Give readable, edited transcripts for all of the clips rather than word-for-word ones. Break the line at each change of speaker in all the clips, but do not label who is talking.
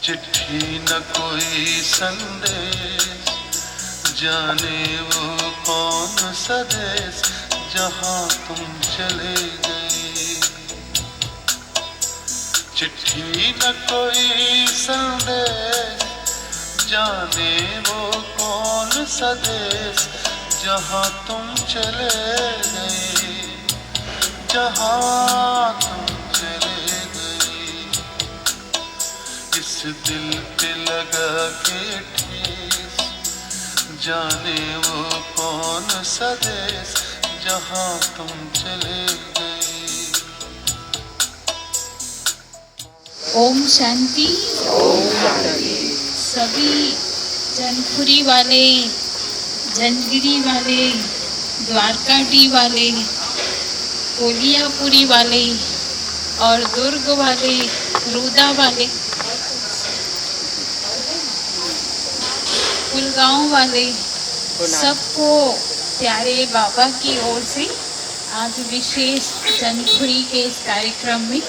चिट्ठी न कोई संदेश, जाने वो कौन सा देश जहाँ तुम चले गए। चिट्ठी न कोई संदेश, जाने वो कौन सा देश जहाँ तुम चले गए, जहाँ तुम चले गए। इस दिल पे लगा के ठेस, जाने वो कौन सा देश जहाँ तुम चले गए।
ओम शांति। सभी जनपुरी वाले, जनगिरी वाले, द्वारकाटी वाले, कोलियापुरी वाले और दुर्ग वाले, रूदा वाले, कुलगांव वाले, सबको प्यारे बाबा की ओर से आज विशेष जनपुरी के इस कार्यक्रम में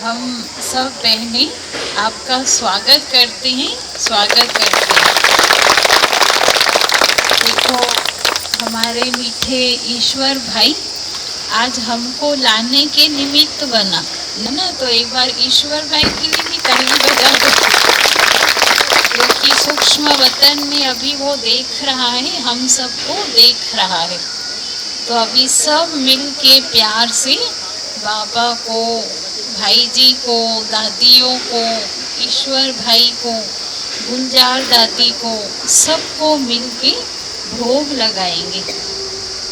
हम सब बहनें आपका स्वागत करते हैं। देखो हमारे मीठे ईश्वर भाई आज हमको लाने के निमित्त बना है ना, तो एक बार ईश्वर भाई के लिए भी ताली बजा दो, क्योंकि सूक्ष्म वतन में अभी वो देख रहा है, हम सबको देख रहा है। तो अभी सब मिल के प्यार से बाबा को, भाई जी को, दादियों को, ईश्वर भाई को, गुंजार दादी को, सबको मिल के भोग लगाएंगे।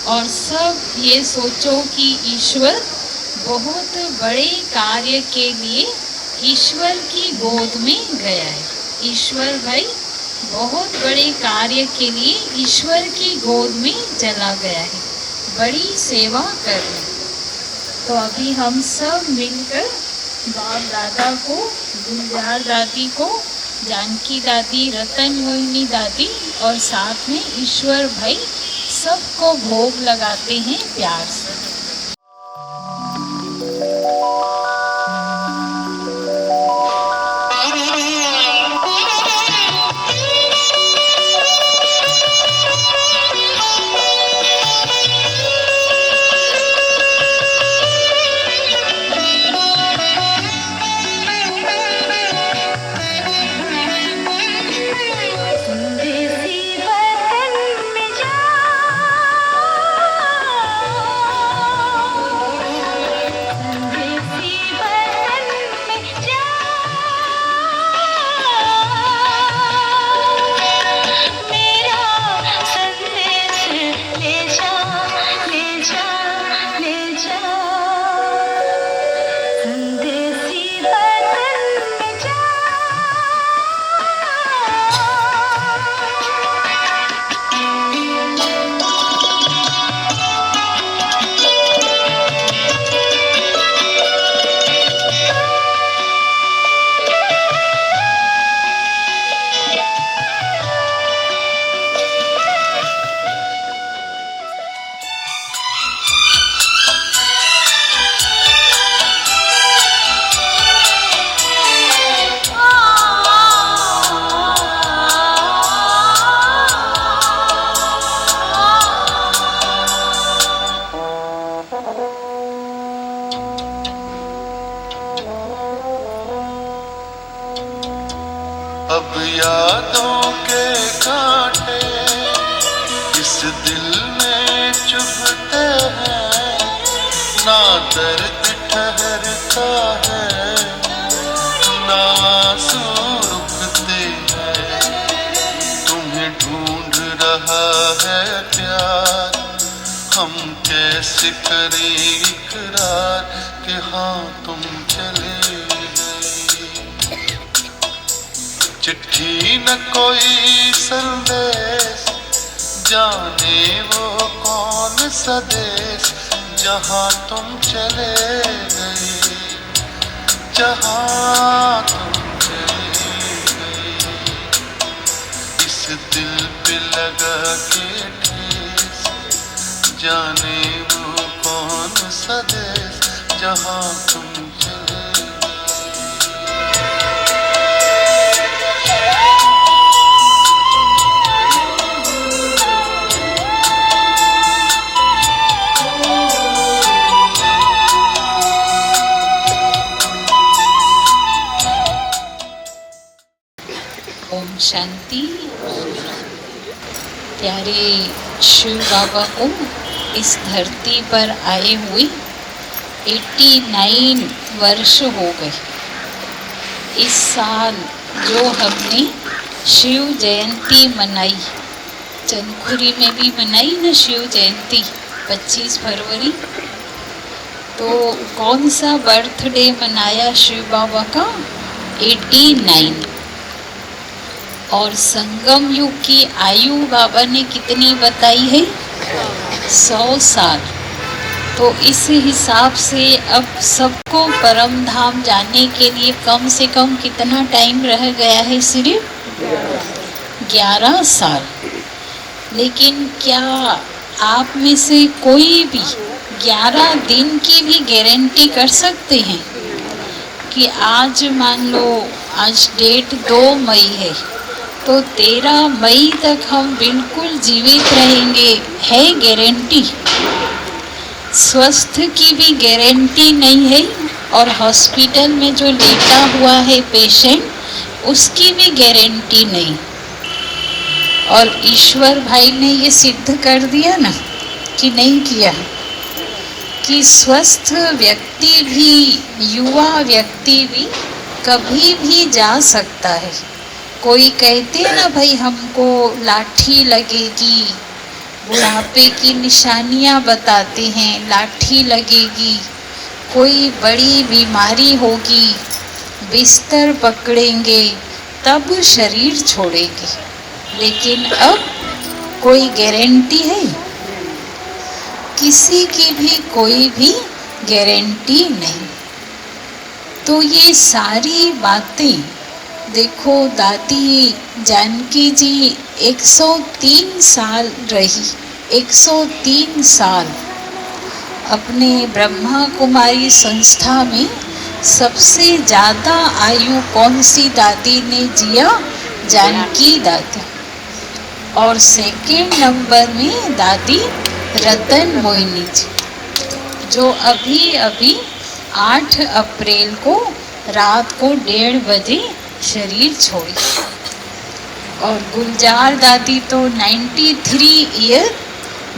और सब ये सोचो कि ईश्वर बहुत बड़े कार्य के लिए ईश्वर की गोद में गया है। ईश्वर भाई बहुत बड़े कार्य के लिए ईश्वर की गोद में चला गया है, बड़ी सेवा करने। तो अभी हम सब मिलकर बाप दादा को, गुलजार दादी को, जानकी दादी, रतन मोहिनी दादी और साथ में ईश्वर भाई सबको भोग लगाते हैं प्यार से।
अब यादों के कांटे इस दिल में चुभते हैं, ना दर्द ठहरता है, ना आंसू रुकते हैं। तुम्हें ढूंढ रहा है प्यार, हम कैसे करें इकरार कि हाँ तुम चले गए। चिट्ठी न कोई संदेश, जाने वो कौन सा देश जहाँ तुम चले गए, जहाँ तुम चले गए। इस दिल पे लगा के ठेस, जाने वो कौन सा देश जहाँ तुम चले गए।
ओम शांति। प्यारे शिव बाबा को इस धरती पर आए हुए 89 वर्ष हो गए। इस साल जो हमने शिव जयंती मनाई, चंदखुरी में भी मनाई ना शिव जयंती 25 फरवरी, तो कौन सा बर्थडे मनाया शिव बाबा का? 89। और संगम युग की आयु बाबा ने कितनी बताई है? 100 साल। तो इस हिसाब से अब सबको परम धाम जाने के लिए कम से कम कितना टाइम रह गया है? सिर्फ 11 साल। लेकिन क्या आप में से कोई भी 11 दिन की भी गारंटी कर सकते हैं कि आज मान लो आज डेट 2 मई है तो 13 मई तक हम बिल्कुल जीवित रहेंगे? है गारंटी? स्वस्थ की भी गारंटी नहीं है, और हॉस्पिटल में जो लेटा हुआ है पेशेंट उसकी भी गारंटी नहीं। और ईश्वर भाई ने ये सिद्ध कर दिया ना, कि नहीं किया, कि स्वस्थ व्यक्ति भी, युवा व्यक्ति भी कभी भी जा सकता है। कोई कहते हैं ना भाई हमको लाठी लगेगी, बुढ़ापे की निशानियां बताते हैं, लाठी लगेगी, कोई बड़ी बीमारी होगी, बिस्तर पकड़ेंगे तब शरीर छोड़ेंगे। लेकिन अब कोई गारंटी है? किसी की भी कोई भी गारंटी नहीं। तो ये सारी बातें देखो, दादी जानकी जी 103 साल रही, 103 साल। अपने ब्रह्मा कुमारी संस्था में सबसे ज़्यादा आयु कौन सी दादी ने जिया? जानकी दादी। और सेकंड नंबर में दादी रतन मोहिनी जी, जो अभी अभी 8 अप्रैल को रात को 1:30 बजे शरीर छोड़ी। और गुलजार दादी तो 93 ईयर,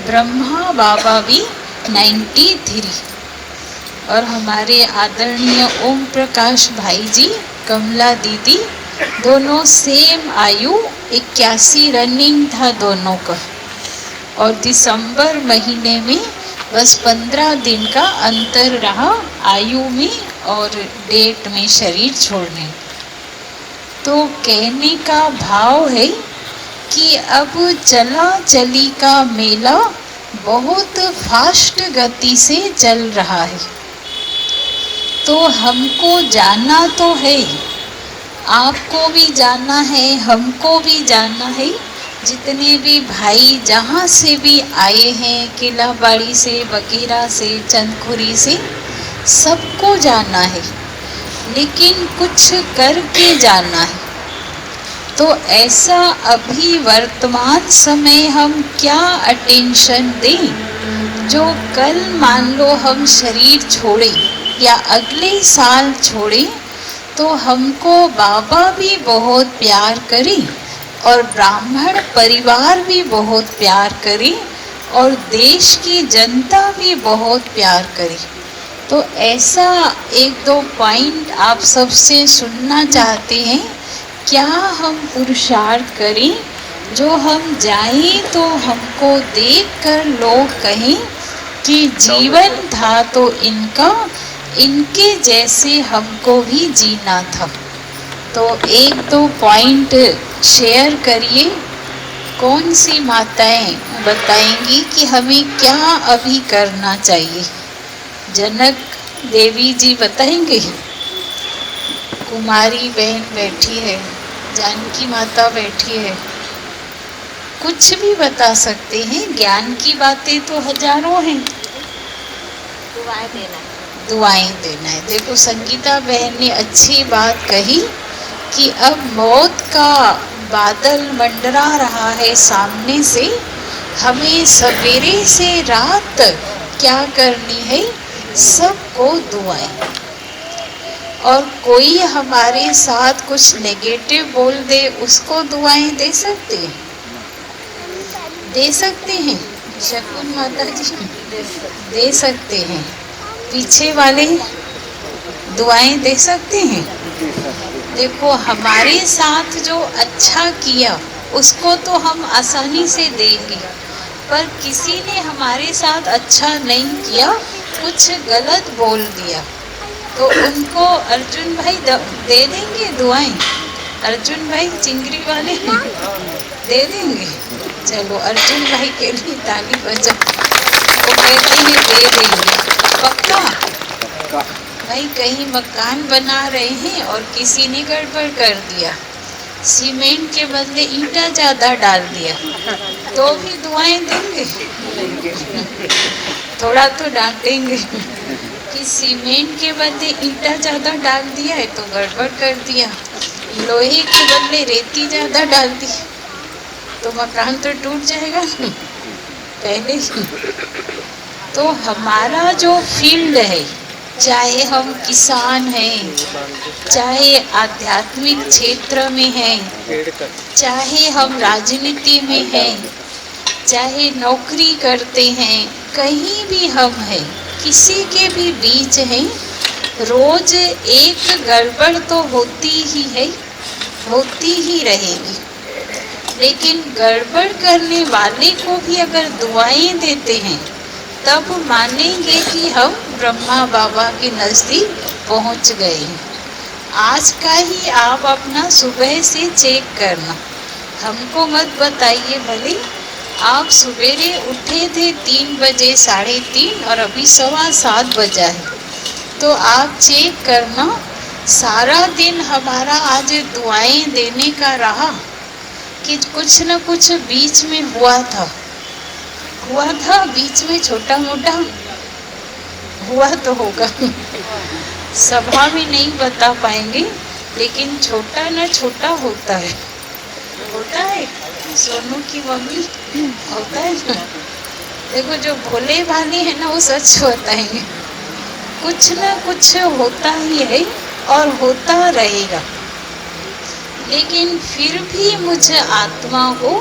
ब्रह्मा बाबा भी 93। और हमारे आदरणीय ओम प्रकाश भाई जी, कमला दीदी, दोनों सेम आयु, 81 रनिंग था दोनों का। और दिसंबर महीने में बस 15 दिन का अंतर रहा आयु में और डेट में शरीर छोड़ने। तो कहने का भाव है कि अब चला चली का मेला बहुत फास्ट गति से चल रहा है। तो हमको जाना तो है, आपको भी जाना है, हमको भी जाना है। जितने भी भाई जहाँ से भी आए हैं, किलाबाड़ी से, बकीरा से, चंदखुरी से, सबको जाना है, लेकिन कुछ करके जाना है। तो ऐसा अभी वर्तमान समय हम क्या अटेंशन दें, जो कल मान लो हम शरीर छोड़े या अगले साल छोड़े तो हमको बाबा भी बहुत प्यार करे और ब्राह्मण परिवार भी बहुत प्यार करे और देश की जनता भी बहुत प्यार करे। तो ऐसा 1-2 पॉइंट आप सबसे सुनना चाहते हैं। क्या हम पुरुषार्थ करें, जो हम जाएं तो हमको देखकर लोग कहें कि जीवन था तो इनके जैसे हमको भी जीना था। तो 1-2 पॉइंट शेयर करिए। कौन सी माताएं बताएंगी कि हमें क्या अभी करना चाहिए? जनक देवी जी बताएंगे, कुमारी बहन बैठी है, जानकी माता बैठी है, कुछ भी बता सकते हैं। ज्ञान की बातें तो हजारों हैं। दुआएं देना है। देखो संगीता बहन ने अच्छी बात कही कि अब मौत का बादल मंडरा रहा है सामने से, हमें सवेरे से रात तक क्या करनी है? सबको दुआएं। और कोई हमारे साथ कुछ नेगेटिव बोल दे, उसको दुआएं दे सकते हैं? दे सकते हैं शकुन माता जी? दे सकते हैं। पीछे वाले दुआएं दे सकते हैं? देखो, हमारे साथ जो अच्छा किया उसको तो हम आसानी से देंगे, पर किसी ने हमारे साथ अच्छा नहीं किया, कुछ गलत बोल दिया, तो उनको अर्जुन भाई दे देंगे दुआएं? अर्जुन भाई चिंगरी वाले दे देंगे? चलो अर्जुन भाई के लिए ताली बजाओ। वो कहते हैं दे देंगे, पक्का? भाई कहीं मकान बना रहे हैं और किसी ने गड़बड़ कर दिया, सीमेंट के बदले ईंटा ज्यादा डाल दिया, तो भी दुआएं देंगे? थोड़ा तो डांटेंगे कि सीमेंट के बदले ईंटा ज्यादा डाल दिया है तो गड़बड़ कर दिया, लोहे के बदले रेती ज्यादा डाल दी तो मकान तो टूट जाएगा पहले ही। तो हमारा जो फील्ड है, चाहे हम किसान हैं, चाहे आध्यात्मिक क्षेत्र में हैं, चाहे हम राजनीति में हैं, चाहे नौकरी करते हैं, कहीं भी हम हैं, किसी के भी बीच हैं, रोज एक गड़बड़ तो होती ही है, होती ही रहेगी। लेकिन गड़बड़ करने वाले को भी अगर दुआएं देते हैं तब मानेंगे कि हम ब्रह्मा बाबा के नज़दीक पहुंच गए हैं। आज का ही आप अपना सुबह से चेक करना, हमको मत बताइए भले। आप सवेरे उठे थे 3 बजे, 3:30, और अभी 7:15 बजा है, तो आप चेक करना सारा दिन हमारा आज दुआएं देने का रहा कि कुछ न कुछ बीच में हुआ था बीच में छोटा मोटा हुआ तो होगा, सभा में नहीं बता पाएंगे, लेकिन छोटा न छोटा होता है सोनू की मम्मी, होता है ना। देखो जो भोले भाले है ना, वो सच बताएंगे, कुछ न कुछ होता ही है और होता रहेगा। लेकिन फिर भी मुझे आत्मा को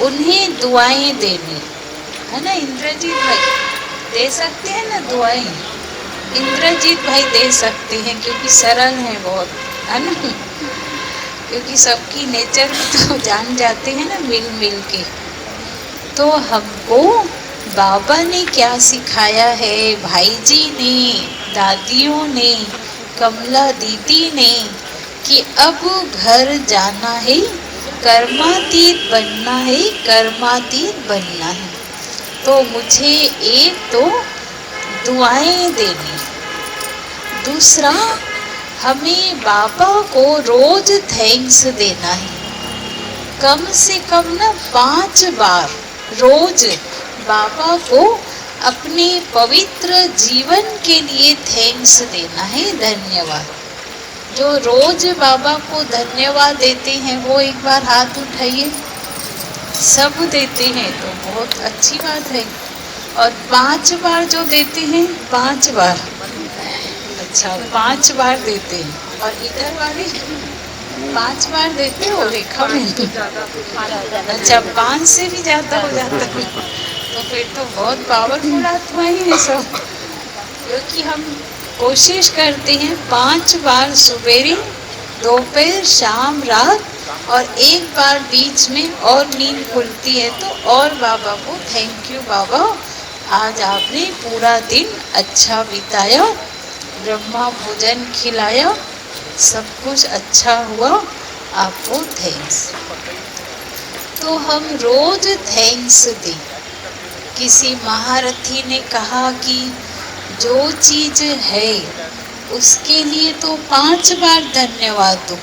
उन्हें दुआएं देनी है ना। इंद्रजीत भाई दे सकते हैं ना दुआएं? इंद्रजीत भाई दे सकते हैं क्योंकि सरल है बहुत, है ना, क्योंकि सबकी नेचर तो जान जाते हैं ना मिल मिल के। तो हमको बाबा ने क्या सिखाया है, भाई जी ने, दादियों ने, कमला दीदी ने, कि अब घर जाना है, कर्मातीत बनना है, कर्मातीत बनना है। तो मुझे एक तो दुआएं देनी, दूसरा हमें बाबा को रोज थैंक्स देना है, कम से कम ना 5 बार रोज बाबा को अपने पवित्र जीवन के लिए थैंक्स देना है, धन्यवाद। जो रोज बाबा को धन्यवाद देते हैं वो एक बार हाथ उठाइए। सब देते हैं तो बहुत अच्छी बात है। और 5 बार जो देते हैं, 5 बार, अच्छा 5 बार देते हैं। और इधर वाले 5 बार देते हो, रेखा में? अच्छा 5 से भी ज़्यादा हो जाता है, तो फिर तो बहुत पावरफुल आत्माएं हैं सब। क्योंकि हम कोशिश करते हैं 5 बार सवेरे, दोपहर, शाम, रात, और एक बार बीच में और नींद खुलती है तो और बाबा को थैंक यू बाबा, आज आपने पूरा दिन अच्छा बिताया, ब्रह्मा भोजन खिलाया, सब कुछ अच्छा हुआ, आपको थैंक्स। तो हम रोज थैंक्स दें। किसी महारथी ने कहा कि जो चीज़ है उसके लिए तो 5 बार धन्यवाद दो,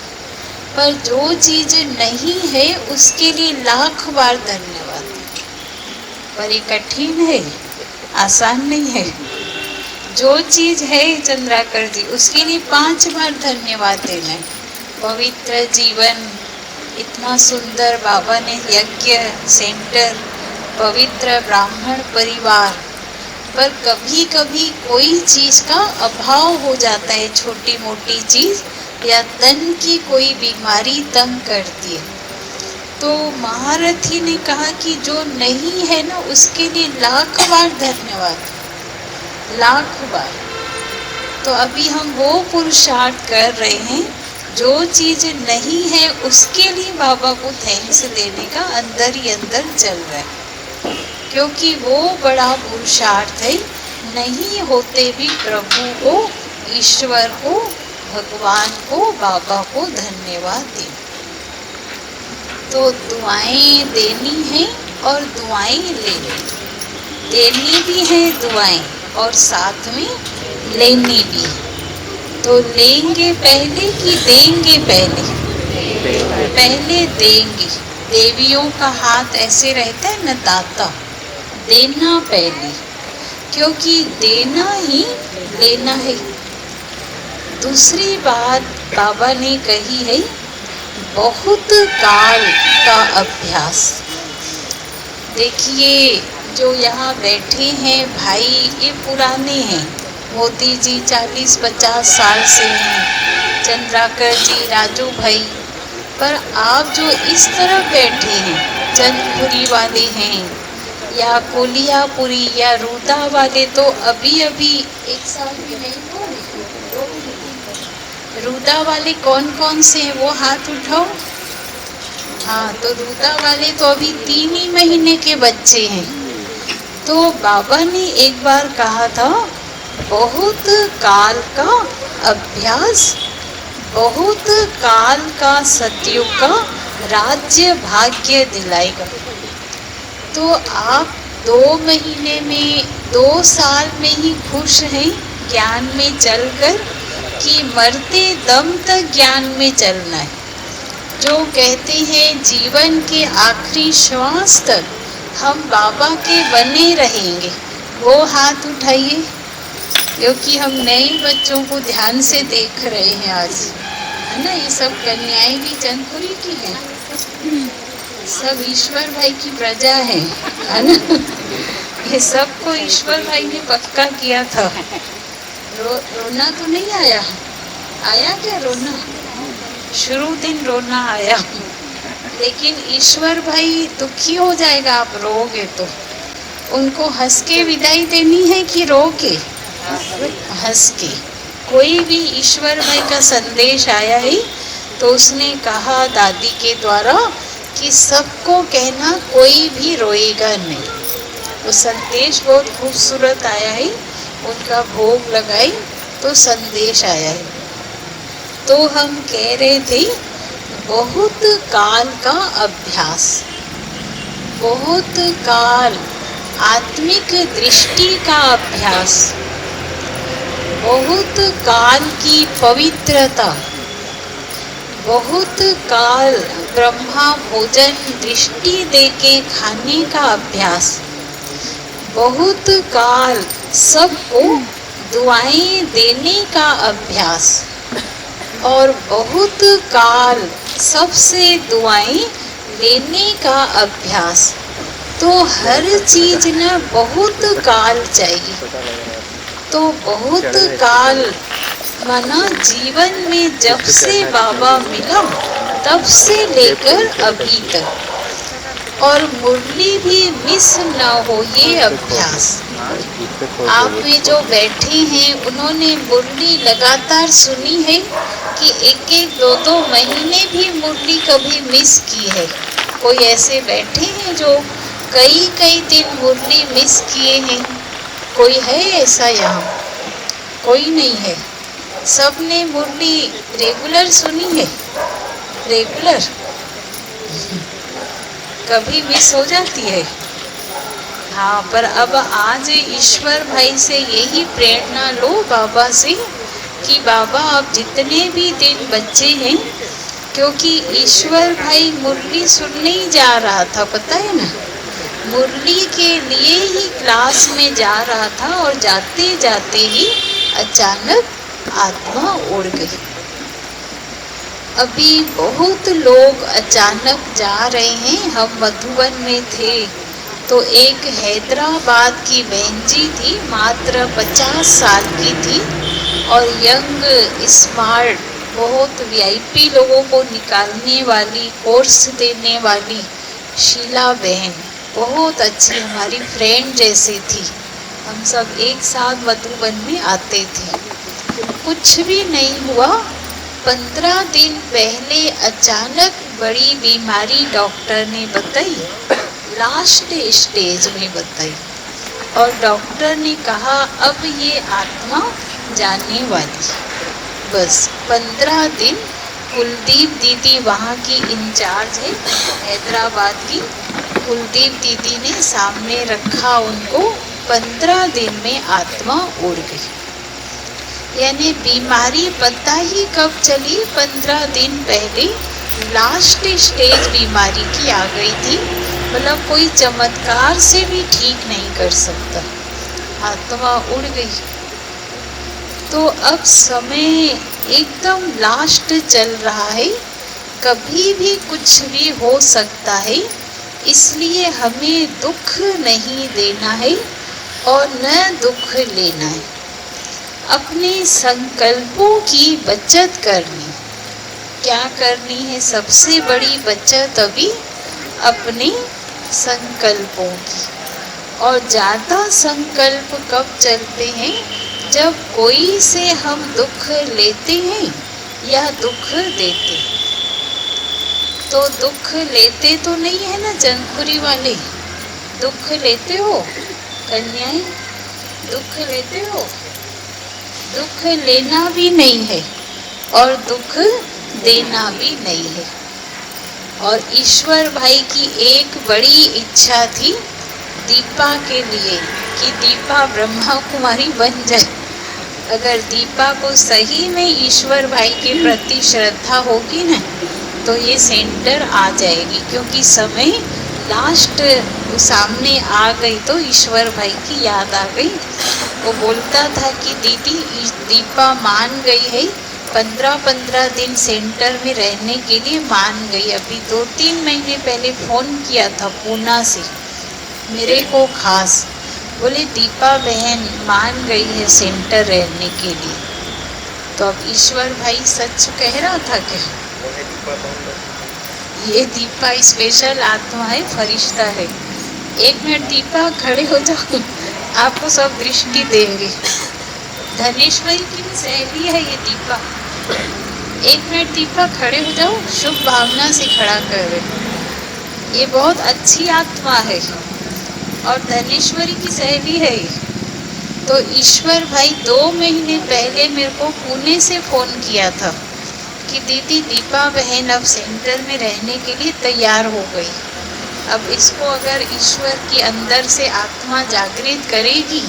पर जो चीज़ नहीं है उसके लिए लाख बार धन्यवाद दो। पर ये कठिन है, आसान नहीं है। जो चीज़ है चंद्राकर जी, उसके लिए 5 बार धन्यवाद देना है। पवित्र जीवन, इतना सुंदर बाबा ने यज्ञ सेंटर, पवित्र ब्राह्मण परिवार, पर कभी कभी कोई चीज का अभाव हो जाता है, छोटी मोटी चीज या तन की कोई बीमारी तंग करती है, तो महारथी ने कहा कि जो नहीं है ना उसके लिए लाख बार धन्यवाद, लाख बार। तो अभी हम वो पुरुषार्थ कर रहे हैं, जो चीज नहीं है उसके लिए बाबा को थैंक्स देने का अंदर ही अंदर चल रहा है, क्योंकि वो बड़ा पुरुषार्थ है। नहीं होते भी प्रभु को, ईश्वर को, भगवान को, बाबा को धन्यवाद दें। तो दुआएं देनी है और दुआएं लेनी, देनी भी है दुआएं और साथ में लेनी भी। तो लेंगे पहले कि देंगे पहले? पहले देंगे। देवियों का हाथ ऐसे रहता है न, दाता, देना पहले, क्योंकि देना ही लेना है। दूसरी बात बाबा ने कही है, बहुत काल का अभ्यास। देखिए जो यहाँ बैठे हैं भाई, ये पुराने हैं। मोदी जी 40-50 साल से हैं, चंद्राकर जी, राजू भाई। पर आप जो इस तरफ बैठे हैं, चंदपुरी वाले हैं या कोलियापुरी या रूदा वाले, तो अभी अभी 1 साल भी नहीं हुआ। रूदा वाले कौन कौन से हैं वो हाथ उठाओ। हाँ, तो रूदा वाले तो अभी 3 ही महीने के बच्चे हैं। तो बाबा ने एक बार कहा था, बहुत काल का अभ्यास, बहुत काल का सतयुग का राज्य भाग्य दिलाएगा। तो आप 2 महीने में, 2 साल में ही खुश हैं ज्ञान में चलकर, कि मरते दम तक ज्ञान में चलना है? जो कहते हैं जीवन के आखिरी श्वास तक हम बाबा के बने रहेंगे, वो हाथ उठाइए, क्योंकि हम नए बच्चों को ध्यान से देख रहे हैं आज, है ना। ये सब कन्याएं भी चंदपुरी की हैं, सब ईश्वर भाई की प्रजा है ना। ये सबको ईश्वर भाई ने पक्का किया था। रोना तो नहीं आया? आया क्या रोना? शुरू दिन रोना आया, लेकिन ईश्वर भाई दुखी हो जाएगा आप रोगे तो। उनको हंस के विदाई देनी है कि रो के? हंस के। कोई भी ईश्वर भाई का संदेश आया है तो उसने कहा दादी के द्वारा कि सबको कहना कोई भी रोएगा नहीं। तो संदेश बहुत खूबसूरत आया है, उनका भोग लगाई तो संदेश आया है। तो हम कह रहे थे, बहुत काल का अभ्यास, बहुत काल आत्मिक दृष्टि का अभ्यास, बहुत काल की पवित्रता, बहुत काल ब्रह्मा भोजन दृष्टि देके खाने का अभ्यास, बहुत काल सबको दुआएं देने का अभ्यास, और बहुत काल सबसे दुआएं लेने का अभ्यास। तो हर चीज ना बहुत काल चाहिए। तो बहुत काल माना जीवन में जब से बाबा मिला तब से लेकर अभी तक, और मुरली भी मिस ना हो ये अभ्यास। आप में जो बैठे हैं उन्होंने मुरली लगातार सुनी है कि 1-1, 2-2 महीने भी मुरली कभी मिस की है? कोई ऐसे बैठे हैं जो कई दिन मुरली मिस किए हैं? कोई है ऐसा यहाँ? कोई नहीं है। सबने मुरली रेगुलर सुनी है? रेगुलर? कभी मिस हो जाती है? हाँ, पर अब आज ईश्वर भाई से यही प्रेरणा लो बाबा से कि बाबा आप जितने भी दिन बच्चे हैं, क्योंकि ईश्वर भाई मुरली सुनने ही जा रहा था, पता है ना, मुरली के लिए ही क्लास में जा रहा था, और जाते जाते ही अचानक आत्मा उड़ गई। अभी बहुत लोग अचानक जा रहे हैं। हम मधुबन में थे तो एक हैदराबाद की बहन जी थी, मात्र 50 साल की थी और यंग स्मार्ट, बहुत वीआईपी लोगों को निकालने वाली, कोर्स देने वाली शीला बहन, बहुत अच्छी हमारी फ्रेंड जैसी थी। हम सब एक साथ मधुबन में आते थे। कुछ भी नहीं हुआ। 15 दिन पहले अचानक बड़ी बीमारी डॉक्टर ने बताई, लास्ट स्टेज में बताई, और डॉक्टर ने कहा अब ये आत्मा जाने वाली। बस 15 दिन। कुलदीप दीदी वहाँ की इंचार्ज है, हैदराबाद की। कुलदीप दीदी ने सामने रखा उनको। 15 दिन में आत्मा उड़ गई। यानी बीमारी पता ही कब चली, 15 दिन पहले लास्ट स्टेज बीमारी की आ गई थी। मतलब कोई चमत्कार से भी ठीक नहीं कर सकता, आत्मा उड़ गई। तो अब समय एकदम लास्ट चल रहा है, कभी भी कुछ भी हो सकता है, इसलिए हमें दुख नहीं देना है और न दुख लेना है। अपने संकल्पों की बचत करनी। क्या करनी है? सबसे बड़ी बचत अभी अपने संकल्पों की। और ज़्यादा संकल्प कब चलते हैं? जब कोई से हम दुख लेते हैं या दुख देते। तो दुख लेते तो नहीं है ना जनपुरी वाले? दुख लेते हो कन्याएं? दुख लेते हो? दुख लेना भी नहीं है और दुख देना भी नहीं है। और ईश्वर भाई की एक बड़ी इच्छा थी दीपा के लिए कि दीपा ब्रह्मा कुमारी बन जाए। अगर दीपा को सही में ईश्वर भाई के प्रति श्रद्धा होगी ना, तो ये सेंटर आ जाएगी। क्योंकि समय लास्ट सामने आ गई तो ईश्वर भाई की याद आ गई। वो बोलता था कि दीदी दीपा मान गई है, 15-15 दिन सेंटर में रहने के लिए मान गई। अभी 2-3 महीने पहले फ़ोन किया था पूना से मेरे को खास, बोले दीपा बहन मान गई है सेंटर रहने के लिए। तो अब ईश्वर भाई सच कह रहा था क्या? ये दीपा स्पेशल आत्मा है, फरिश्ता है। एक मिनट दीपा खड़े हो जाओ, आपको सब दृष्टि देंगे। धनेश्वरी की भी सहेली है ये दीपा। एक मिनट दीपा खड़े हो जाओ, शुभ भावना से खड़ा कर रहे। ये बहुत अच्छी आत्मा है और धनेश्वरी की सहेली है। तो ईश्वर भाई 2 महीने पहले मेरे को पुणे से फ़ोन किया था कि दीदी दीपा बहन अब सेंटर में रहने के लिए तैयार हो गई। अब इसको अगर ईश्वर की अंदर से आत्मा जागृत करेगी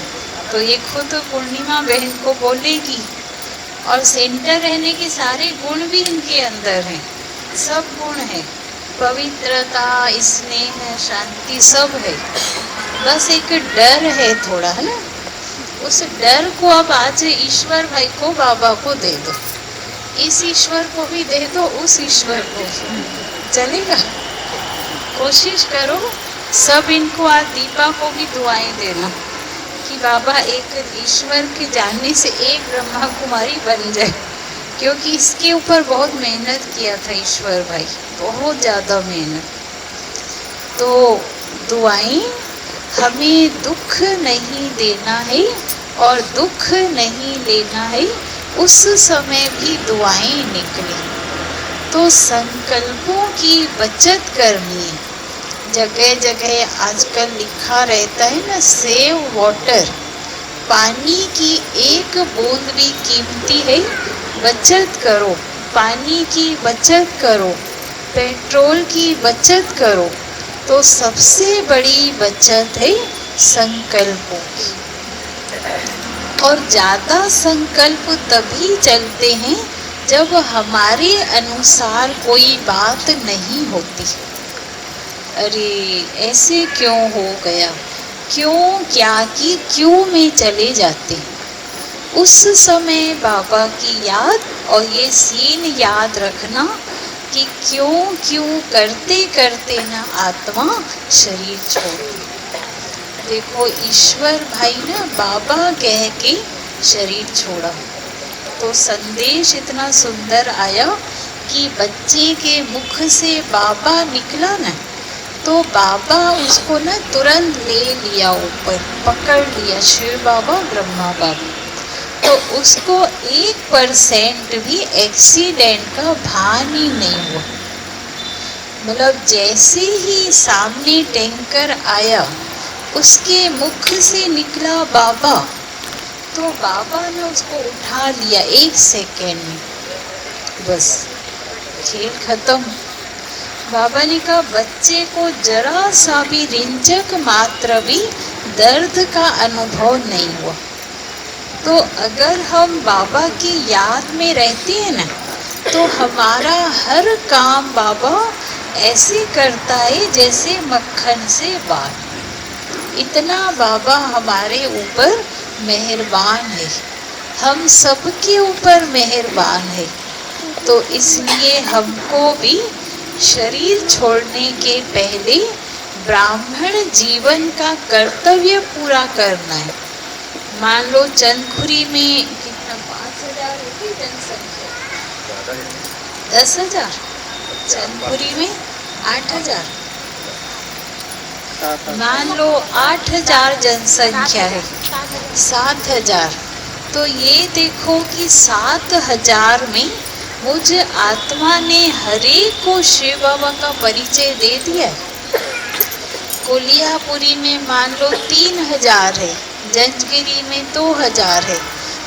तो ये खुद पूर्णिमा बहन को बोलेगी। और सेंटर रहने के सारे गुण भी इनके अंदर हैं, सब गुण हैं, पवित्रता, स्नेह, शांति सब है। बस एक डर है थोड़ा, है ना? उस डर को अब आज ईश्वर भाई को, बाबा को दे दो। इस ईश्वर को भी दे दो, उस ईश्वर को, चलेगा? कोशिश करो सब। इनको आज दीपा को भी दुआएं देना कि बाबा एक ईश्वर के जानने से एक ब्रह्मा कुमारी बन जाए। क्योंकि इसके ऊपर बहुत मेहनत किया था ईश्वर भाई, बहुत ज़्यादा मेहनत। तो दुआएं, हमें दुख नहीं देना है और दुख नहीं लेना है। उस समय भी दुआएं निकली। तो संकल्पों की बचत करनी है। जगह जगह आजकल लिखा रहता है ना, सेव वाटर, पानी की एक बूंद भी कीमती है, बचत करो। पानी की बचत करो, पेट्रोल की बचत करो। तो सबसे बड़ी बचत है संकल्पों की। और ज़्यादा संकल्प तभी चलते हैं जब हमारे अनुसार कोई बात नहीं होती। अरे ऐसे क्यों हो गया, क्यों क्या की क्यों में चले जाते। उस समय बाबा की याद और ये सीन याद रखना कि क्यों क्यों करते करते ना आत्मा शरीर छोड़। देखो ईश्वर भाई ना बाबा कह के शरीर छोड़ा, तो संदेश इतना सुंदर आया कि बच्चे के मुख से बाबा निकला ना, तो बाबा उसको ना तुरंत ले लिया, ऊपर पकड़ लिया, शिव बाबा ब्रह्मा बाबा। तो उसको 1% भी एक्सीडेंट का भान ही नहीं हुआ। मतलब जैसे ही सामने टैंकर आया, उसके मुख से निकला बाबा, तो बाबा ने उसको उठा लिया 1 सेकेंड में, बस खेल खत्म। बाबा ने कहा बच्चे को जरा सा भी रिंचक मात्र भी दर्द का अनुभव नहीं हुआ। तो अगर हम बाबा की याद में रहते हैं ना, तो हमारा हर काम बाबा ऐसे करता है जैसे मक्खन से बाल। इतना बाबा हमारे ऊपर मेहरबान है, हम सबके ऊपर मेहरबान है। तो इसलिए हमको भी शरीर छोड़ने के पहले ब्राह्मण जीवन का कर्तव्य पूरा करना है। मान लो चंदखुरी में कितना 5,000 होगी जनसंख्या, 10,000, चंदखुरी में 8,000, मान लो 8,000 जनसंख्या है, 7,000। तो ये देखो कि 7,000 में मुझ आत्मा ने हरेक को शिव बाबा का परिचय दे दिया है। कोलियापुरी में मान लो 3,000 है, जंजगिरी में 2,000 है।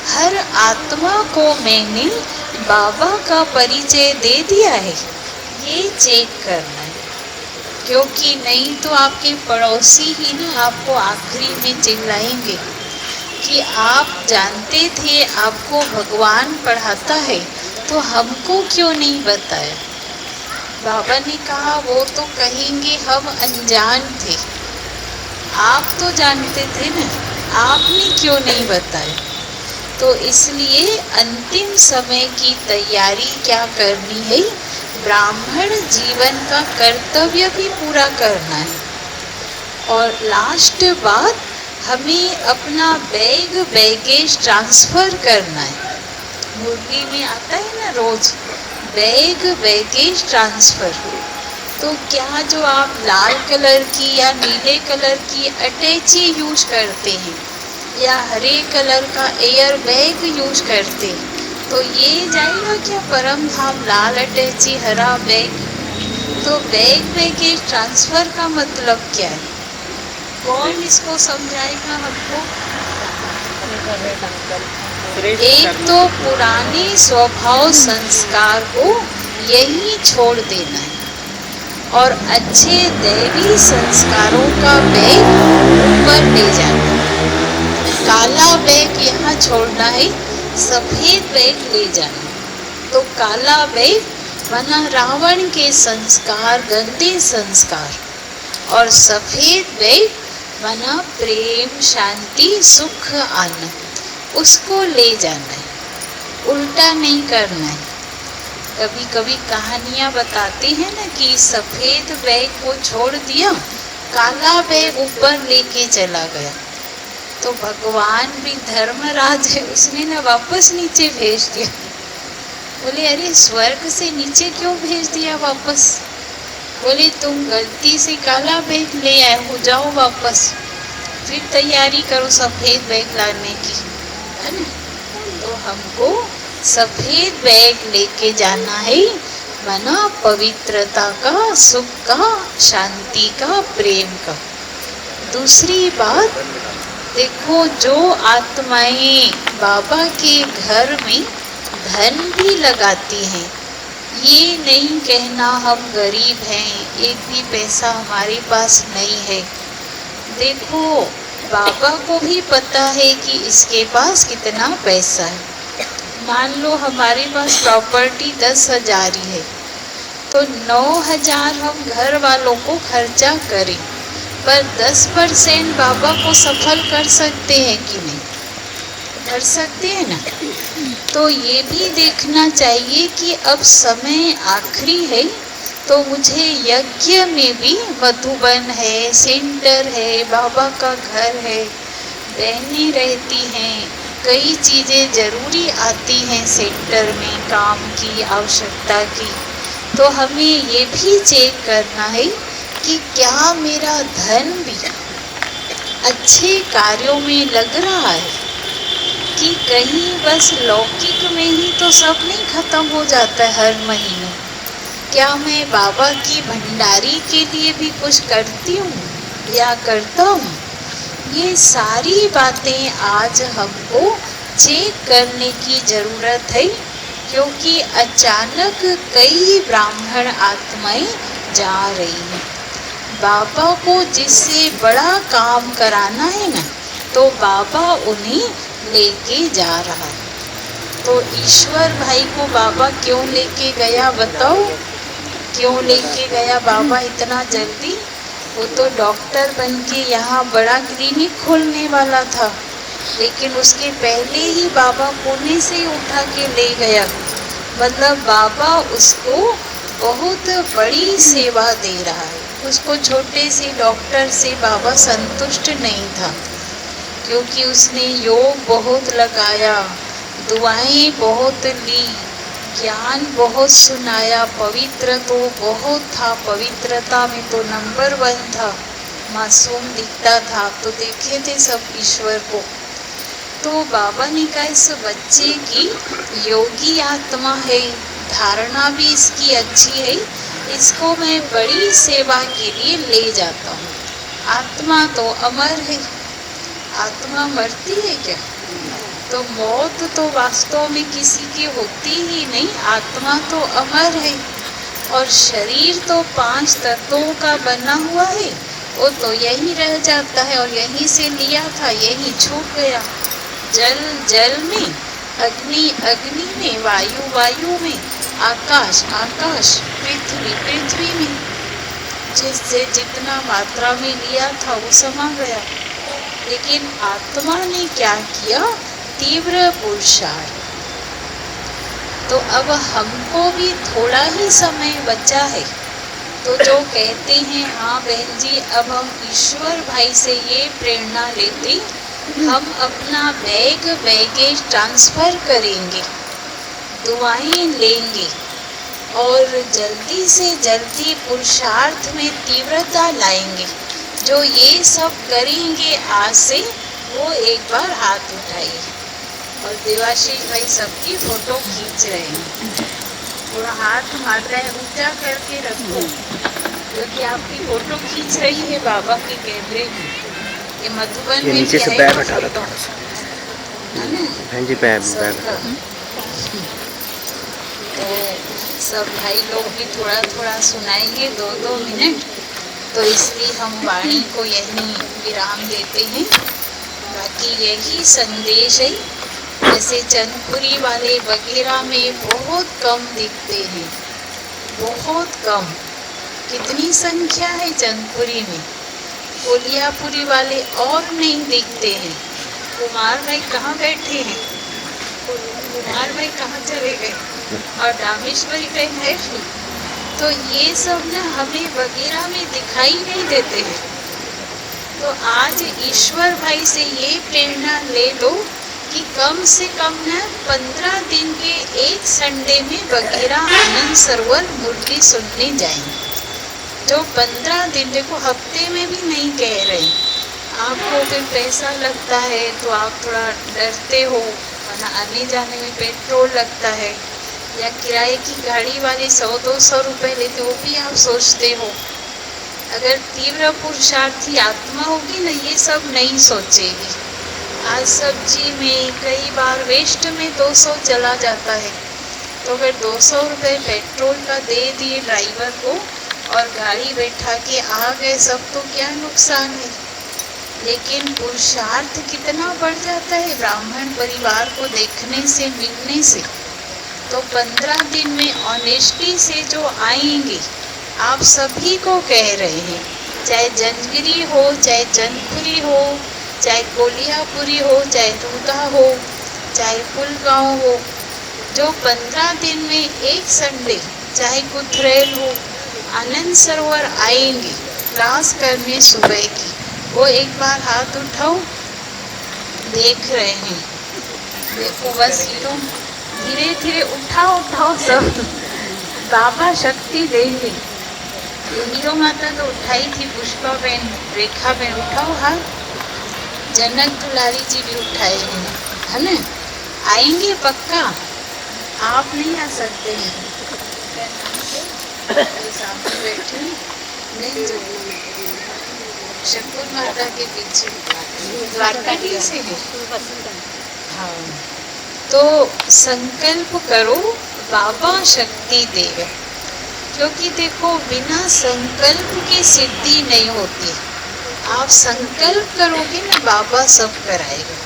हर आत्मा को मैंने बाबा का परिचय दे दिया है, ये चेक करना है। क्योंकि नहीं तो आपके पड़ोसी ही ना आपको आखिरी में चिल्लाएंगे कि आप जानते थे आपको भगवान पढ़ाता है, तो हमको क्यों नहीं बताया। बाबा ने कहा वो तो कहेंगे हम अनजान थे, आप तो जानते थे ना, आपने क्यों नहीं बताया। तो इसलिए अंतिम समय की तैयारी क्या करनी है, ब्राह्मण जीवन का कर्तव्य भी पूरा करना है। और लास्ट बात, हमें अपना बैगेज ट्रांसफ़र करना है। मुर्गी में आता है ना रोज बैगेज ट्रांसफ़र। तो क्या जो आप लाल कलर की या नीले कलर की अटैची यूज करते हैं या हरे कलर का एयर बैग यूज करते हैं, तो ये जाएगा क्या परम धाम लाल अटैची हरा बैग। तो बैगेज ट्रांसफ़र का मतलब क्या है, कौन इसको समझाएगा हमको। एक तो पुराने स्वभाव संस्कार को यही छोड़ देना है और अच्छे दैवी संस्कारों का बैग ऊपर ले जाना है। काला बैग यहाँ छोड़ना है, सफ़ेद बैग ले जाना। तो काला बैग माना रावण के संस्कार, गंदे संस्कार, और सफ़ेद बैग माना प्रेम, शांति, सुख, आनंद, उसको ले जाना है, उल्टा नहीं करना है। कभी कभी कहानियाँ बताते हैं ना कि सफ़ेद बैग को छोड़ दिया, काला बैग ऊपर लेके चला गया। तो भगवान भी धर्मराज है, उसने ना वापस नीचे भेज दिया। बोले अरे स्वर्ग से नीचे क्यों भेज दिया वापस। बोले तुम गलती से काला बैग ले आए हो, जाओ वापस, फिर तैयारी करो सफ़ेद बैग लाने की, है ना। तो हमको सफ़ेद बैग लेके जाना है, माना पवित्रता का, सुख का, शांति का, प्रेम का। दूसरी बात देखो, जो आत्माएं बाबा के घर में धन भी लगाती हैं, ये नहीं कहना हम गरीब हैं, एक भी पैसा हमारे पास नहीं है। देखो बाबा को भी पता है कि इसके पास कितना पैसा है। मान लो हमारे पास प्रॉपर्टी 10,000 ही है, तो 9,000 हम घर वालों को खर्चा करें, पर 10% बाबा को सफल कर सकते हैं कि नहीं, कर सकते हैं ना। तो ये भी देखना चाहिए कि अब समय आखिरी है, तो मुझे यज्ञ में भी मधुबन है, सेंटर है, बाबा का घर है, बहनें रहती हैं, कई चीज़ें ज़रूरी आती हैं सेंटर में काम की आवश्यकता की। तो हमें ये भी चेक करना है कि क्या मेरा धन भी अच्छे कार्यों में लग रहा है, कि कहीं बस लौकिक में ही तो सब नहीं खत्म हो जाता है हर महीने। क्या मैं बाबा की भंडारी के लिए भी कुछ करती हूँ या करता हूँ? ये सारी बातें आज हमको चेक करने की ज़रूरत है, क्योंकि अचानक कई ब्राह्मण आत्माएं जा रही हैं। बाबा को जिससे बड़ा काम कराना है ना, तो बाबा उन्हें लेके जा रहा है। तो ईश्वर भाई को बाबा क्यों लेके गया बताओ? क्यों लेके गया बाबा इतना जल्दी? वो तो डॉक्टर बन के यहाँ बड़ा क्लिनिक खोलने वाला था, लेकिन उसके पहले ही बाबा पुणे से उठा के ले गया। मतलब बाबा उसको बहुत बड़ी सेवा दे रहा है। उसको छोटे से डॉक्टर से बाबा संतुष्ट नहीं था, क्योंकि उसने योग बहुत लगाया, दुआएं बहुत ली, ज्ञान बहुत सुनाया, पवित्र तो बहुत था, पवित्रता में तो नंबर 1 था, मासूम दिखता था। तो देखे थे सब ईश्वर को। तो बाबा ने कहा इस बच्चे की योगी आत्मा है, धारणा भी इसकी अच्छी है, इसको मैं बड़ी सेवा के लिए ले जाता हूँ। आत्मा तो अमर है, आत्मा मरती है क्या? तो मौत तो वास्तव में किसी की होती ही नहीं, आत्मा तो अमर है। और शरीर तो 5 तत्वों का बना हुआ है, वो तो यहीं रह जाता है, और यहीं से लिया था यहीं छूट गया। जल जल में, अग्नि अग्नि में, वायु वायु में, आकाश आकाश, पृथ्वी पृथ्वी में, जिससे जितना मात्रा में लिया था वो समा गया। लेकिन आत्मा ने क्या किया? तीव्र पुरुषार्थ। तो अब हमको भी थोड़ा ही समय बचा है, तो जो कहते हैं हाँ बहन जी अब हम ईश्वर भाई से ये प्रेरणा लेते, हम अपना बैगेज ट्रांसफ़र करेंगे, दुआएं लेंगे और जल्दी से जल्दी पुरुषार्थ में तीव्रता लाएंगे। जो ये सब करेंगे आज से, वो एक बार हाथ उठाइए। और देवाशीष भाई सबकी फोटो खींच रहे हैं, थोड़ा हाथ मार रहे हैं, ऊंचा करके रखो, क्योंकि आपकी फोटो खींच रही है बाबा के कैमरे में। ये मधुबन में
नीचे से
भी
पैर
है
हटा लो
फोटो,
थोड़ा सा।
है ना?
बहन जी पैर
सबका। तो सब भाई लोग भी थोड़ा थोड़ा सुनाएंगे 2-2 मिनट, तो इसलिए हम वाणी को यहीं विराम देते हैं। बाकी यही संदेश है। जैसे चंदपुरी वाले वगैरह में बहुत कम दिखते हैं, बहुत कम। कितनी संख्या है चंदपुरी में? कोलियापुरी वाले और नहीं दिखते हैं। कुमार भाई कहाँ बैठे हैं? कुमार भाई कहाँ चले गए? और डामेश्वरी बहन है। तो ये सब ना हमें वगैरह में दिखाई नहीं देते हैं। तो आज ईश्वर भाई से ये प्रेरणा ले लो कि कम से कम ना 15 दिन के एक संडे में वगैरह आनंद सरोवर मूर्ति सुनने जाएंगे। जो 15 दिन, देखो हफ्ते में भी नहीं कह रहे, आपको फिर पैसा लगता है तो आप थोड़ा डरते हो, वरना आने जाने में पेट्रोल लगता है, या किराए की गाड़ी वाले 100-200 रुपये लेते, वो भी आप सोचते हो। अगर तीव्र पुरुषार्थी आत्मा होगी ना, ये सब नहीं सोचेगी। आज सब्जी में कई बार वेस्ट में 200 चला जाता है, तो अगर 200 रुपये पेट्रोल का दे दिए ड्राइवर को और गाड़ी बैठा के आ गए सब, तो क्या नुकसान है? लेकिन पुरुषार्थ कितना बढ़ जाता है ब्राह्मण परिवार को देखने से, मिलने से। तो 15 दिन में ऑनेस्टी से जो आएंगे, आप सभी को कह रहे हैं, चाहे जंजगिरी हो, चाहे चंदपुरी हो, चाहे कोलियापुरी हो, चाहे रूदा हो, चाहे कुलगांव हो, जो 15 दिन में एक संडे, चाहे कुथरेल हो, आनंद सरोवर आएंगे क्लास करने सुबह की, वो एक बार हाथ उठाओ। देख रहे हैं, देखो बस ये तो धीरे धीरे उठाओ सब, बाबा शक्ति देंगे। हीरो माता तो उठाई थी, पुष्पा बहन, रेखा बहन, उठाओ हाथ। जनक दुलारी जी भी उठाए हैं, है ना? आएंगे पक्का, आप नहीं आ सकते हैं। सामने बैठे नहीं, जो शक्कुर माता के पीछे द्वारकाधीश से है। हाँ, तो संकल्प करो बाबा शक्ति देगा, क्योंकि देखो बिना संकल्प की सिद्धि नहीं होती। आप संकल्प करोगे ना, बाबा सब कराएगा।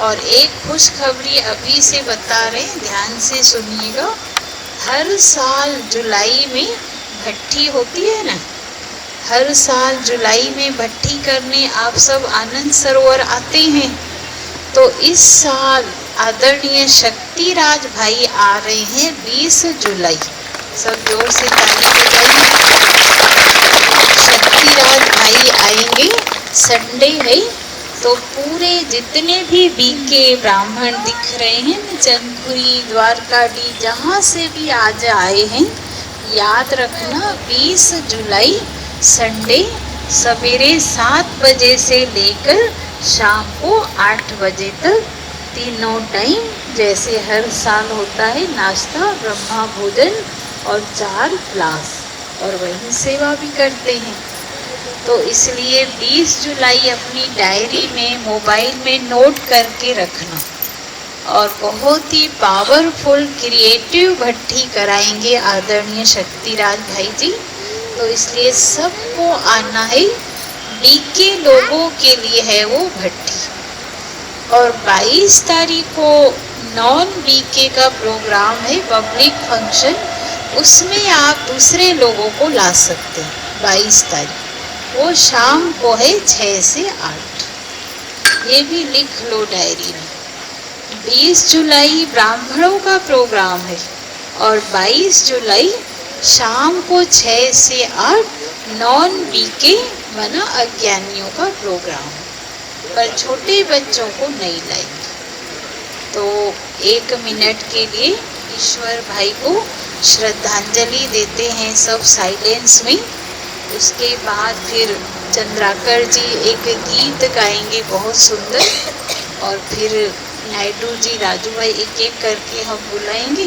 और एक खुशखबरी अभी से बता रहे, ध्यान से सुनिएगा। हर साल जुलाई में भट्ठी होती है ना, हर साल जुलाई में भट्ठी करने आप सब आनंद सरोवर आते हैं। तो इस साल आदरणीय शक्तिराज भाई आ रहे हैं 20 जुलाई। सब जोर से ताली बजाइए। शक्तिराज भाई आएंगे, संडे है, तो पूरे जितने भी बीके ब्राह्मण दिख रहे हैं ना, चंदपुरी, द्वारकाडी, जहाँ से भी आज आए हैं, याद रखना 20 जुलाई संडे सवेरे 7 बजे से लेकर शाम को 8 बजे तक, तीनों टाइम जैसे हर साल होता है, नाश्ता, ब्रह्मा भोजन और 4 क्लास, और वहीं सेवा भी करते हैं। तो इसलिए 20 जुलाई अपनी डायरी में, मोबाइल में नोट करके रखना। और बहुत ही पावरफुल क्रिएटिव भट्ठी कराएंगे आदरणीय शक्तिराज भाई जी। तो इसलिए सबको आना है, बीके लोगों के लिए है वो भट्ठी। और 22 तारीख को नॉन बीके का प्रोग्राम है, पब्लिक फंक्शन, उसमें आप दूसरे लोगों को ला सकते हैं। 22 तारीख वो शाम को है 6 से 8, ये भी लिख लो डायरी में। 20 जुलाई ब्राह्मणों का प्रोग्राम है और 22 जुलाई शाम को 6 से 8 नॉन बीके माना अज्ञानियों का प्रोग्राम है, पर छोटे बच्चों को नहीं लाएंगे। तो 1 मिनट के लिए ईश्वर भाई को श्रद्धांजलि देते हैं सब साइलेंस में। उसके बाद फिर चंद्राकर जी एक गीत गाएंगे बहुत सुंदर, और फिर नायडू जी, राजू भाई, एक एक करके हम बुलाएंगे।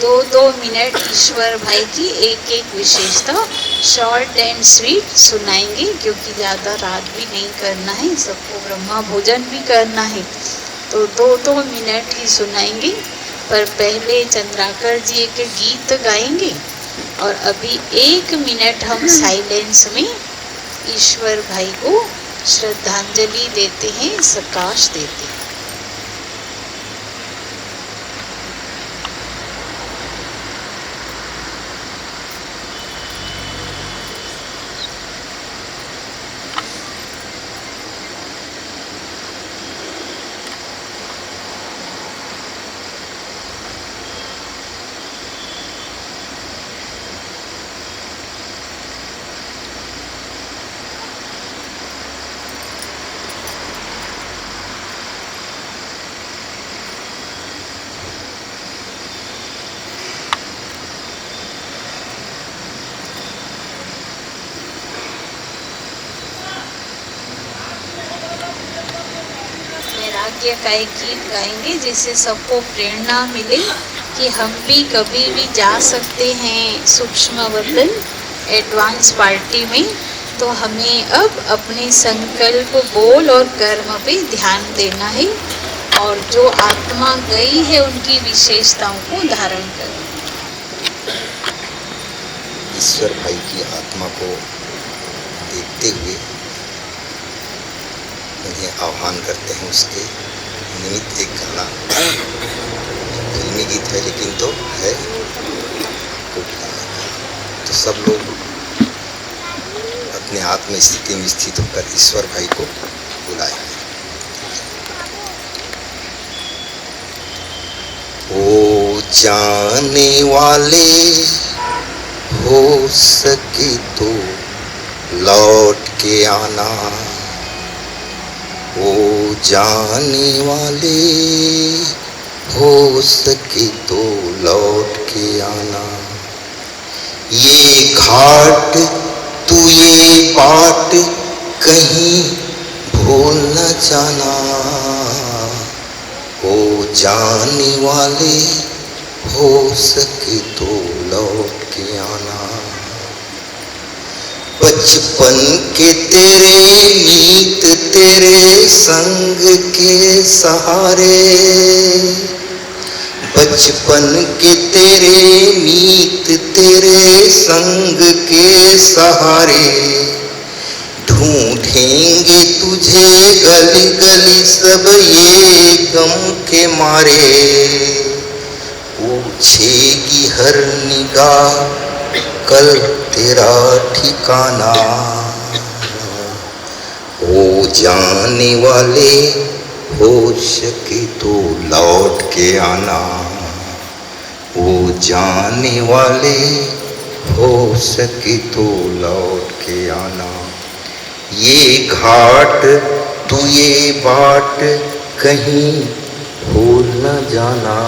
2-2 मिनट ईश्वर भाई की एक एक विशेषता शॉर्ट एंड स्वीट सुनाएंगे, क्योंकि ज़्यादा रात भी नहीं करना है, सबको ब्रह्मा भोजन भी करना है। तो 2-2 मिनट ही सुनाएंगे, पर पहले चंद्राकर जी एक गीत गाएंगे और अभी 1 मिनट हम साइलेंस में ईश्वर भाई को श्रद्धांजलि देते हैं, सकाश देते हैं। वैराग्य का एक गीत गाएंगे जिससे सबको प्रेरणा मिले कि हम भी कभी भी जा सकते हैं सूक्ष्म वतन एडवांस पार्टी में। तो हमें अब अपने संकल्प, बोल और कर्म पे ध्यान देना है, और जो आत्मा गई है उनकी विशेषताओं को धारण करना।
ईश्वर भाई की आत्मा को देखते हुए उन्हें आह्वान करते हैं। उसके निमित्त एक गाना, फिल्मी गीत है लेकिन तो है कोट गाने का। तो सब लोग अपने आत्म स्थिति में स्थित होकर ईश्वर भाई को बुलाएंगे। ओ जाने वाले हो सके तो लौट के आना, ओ जाने वाले हो सके तो लौट के आना। ये घाट तू ये बाट कहीं भूल न जाना, ओ जाने वाले हो सके तो लौट के आना। बचपन के तेरे मीत तेरे संग के सहारे, बचपन के तेरे मीत तेरे संग के सहारे, ढूंढेंगे तुझे गली गली सब ये गम के मारे। पूछेगी हर निगाह कल तेरा ठिकाना, ओ जाने वाले हो सके तो लौट के आना, ओ जाने वाले हो सके तो लौट के आना। ये घाट तू ये बाट कहीं भूल न जाना,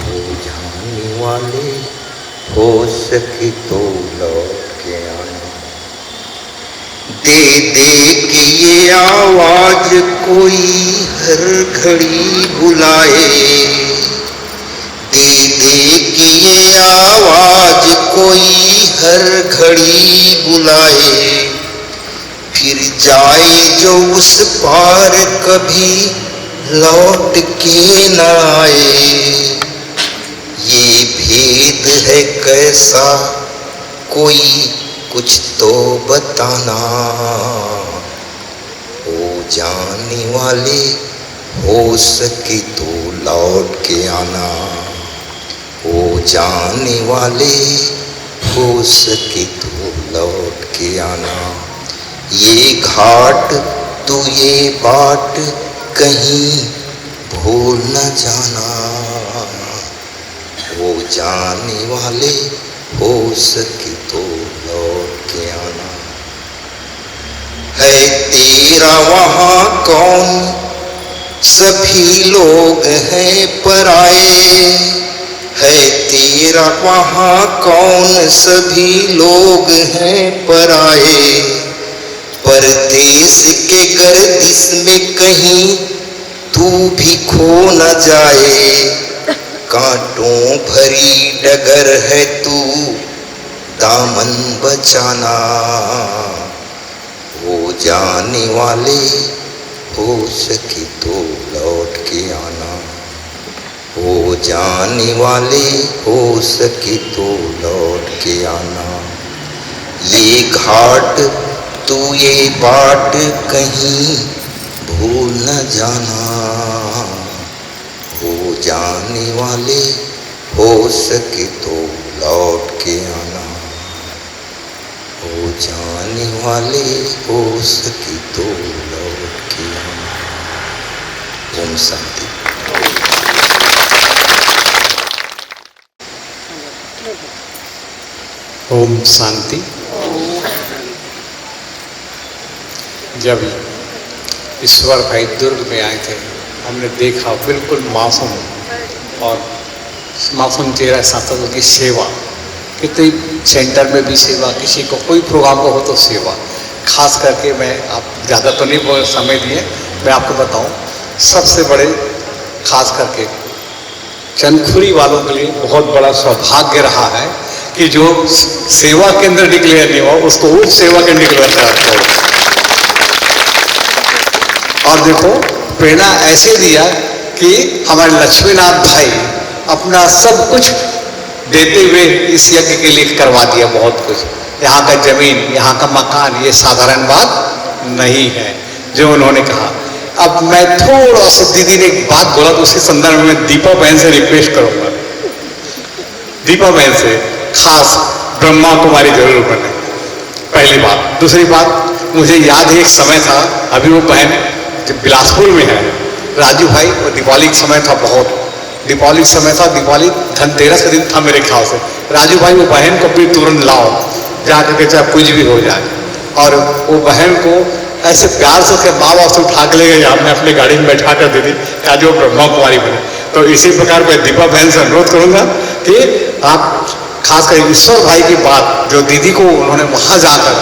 ओ जाने वाले हो सके तो लौट के आना। दे दे के ये आवाज कोई हर घड़ी बुलाए, दे दे के ये आवाज कोई हर घड़ी बुलाए। फिर जाए जो उस पार कभी लौट के न आए। ये भेद है कैसा कोई कुछ तो बताना, ओ जाने वाले हो सके तो लौट के आना, ओ जाने वाले हो सके तो लौट के आना। ये घाट तू ये बाट कहीं भूल न जाना, ओ जाने वाले हो सके तो लौट के आना। है तेरा वहाँ कौन सभी लोग हैं पराए, है तेरा वहाँ कौन सभी लोग हैं पराए। परदेश के गर्दिश में कहीं तू भी खो न जाए, कांटों भरी डगर है तू दामन बचाना, हो जाने वाले हो सके तो लौट के आना, हो जाने वाले हो सके तो लौट के आना। ये घाट तू ये बाट कहीं भूल न जाना, हो जाने वाले हो सके तो लौट के आना, हो जाने वाले हो सके तो लौट के आना। ओम शांति।
ओम शांति। जब ईश्वर भाई दुर्ग में आए थे, हमने देखा बिल्कुल मासूम और मासूम चेहरा साथ की सेवा, कितनी सेंटर में भी सेवा, किसी को कोई प्रोग्राम को हो तो सेवा। खास करके मैं आप ज़्यादा तो नहीं समय दिए, मैं आपको बताऊं सबसे बड़े खास करके चंदखुरी वालों के लिए बहुत बड़ा सौभाग्य रहा है कि जो सेवा केंद्र डिक्लेयर नहीं हुआ उसको उच्च सेवा केंद्र डिक्लेयर करते हो। और देखो प्रेरणा ऐसे दिया कि हमारे लक्ष्मीनाथ भाई अपना सब कुछ देते हुए इस यज्ञ के लिए करवा दिया बहुत कुछ। यहाँ का जमीन, यहाँ का मकान, ये साधारण बात नहीं है जो उन्होंने कहा। अब मैं थोड़ा सा दीदी ने एक बात बोला तो उसी संदर्भ में दीपा बहन से रिक्वेस्ट करूंगा, दीपा बहन से खास ब्रह्मा कुमारी जरूर बने, पहली बात। दूसरी बात, मुझे याद है एक समय था, अभी वो बहन जो बिलासपुर में है, राजू भाई, वो दिवाली का समय था बहुत, दीपावली समय था, दीपावली धनतेरस का दिन था मेरे ख्याल से। राजू भाई वो बहन को भी तुरंत लाओ, जाकर के चाहे कुछ भी हो जाए। और वो बहन को ऐसे प्यार से उसके माँ बाप से उठा के ले गए, हमने अपनी गाड़ी में बैठा कर दे दी, आज वो ब्रह्मा कुमारी बने। तो इसी प्रकार मैं दीपा बहन से अनुरोध करूंगा कि आप खासकर ईश्वर भाई की बात जो दीदी को उन्होंने वहाँ जाकर,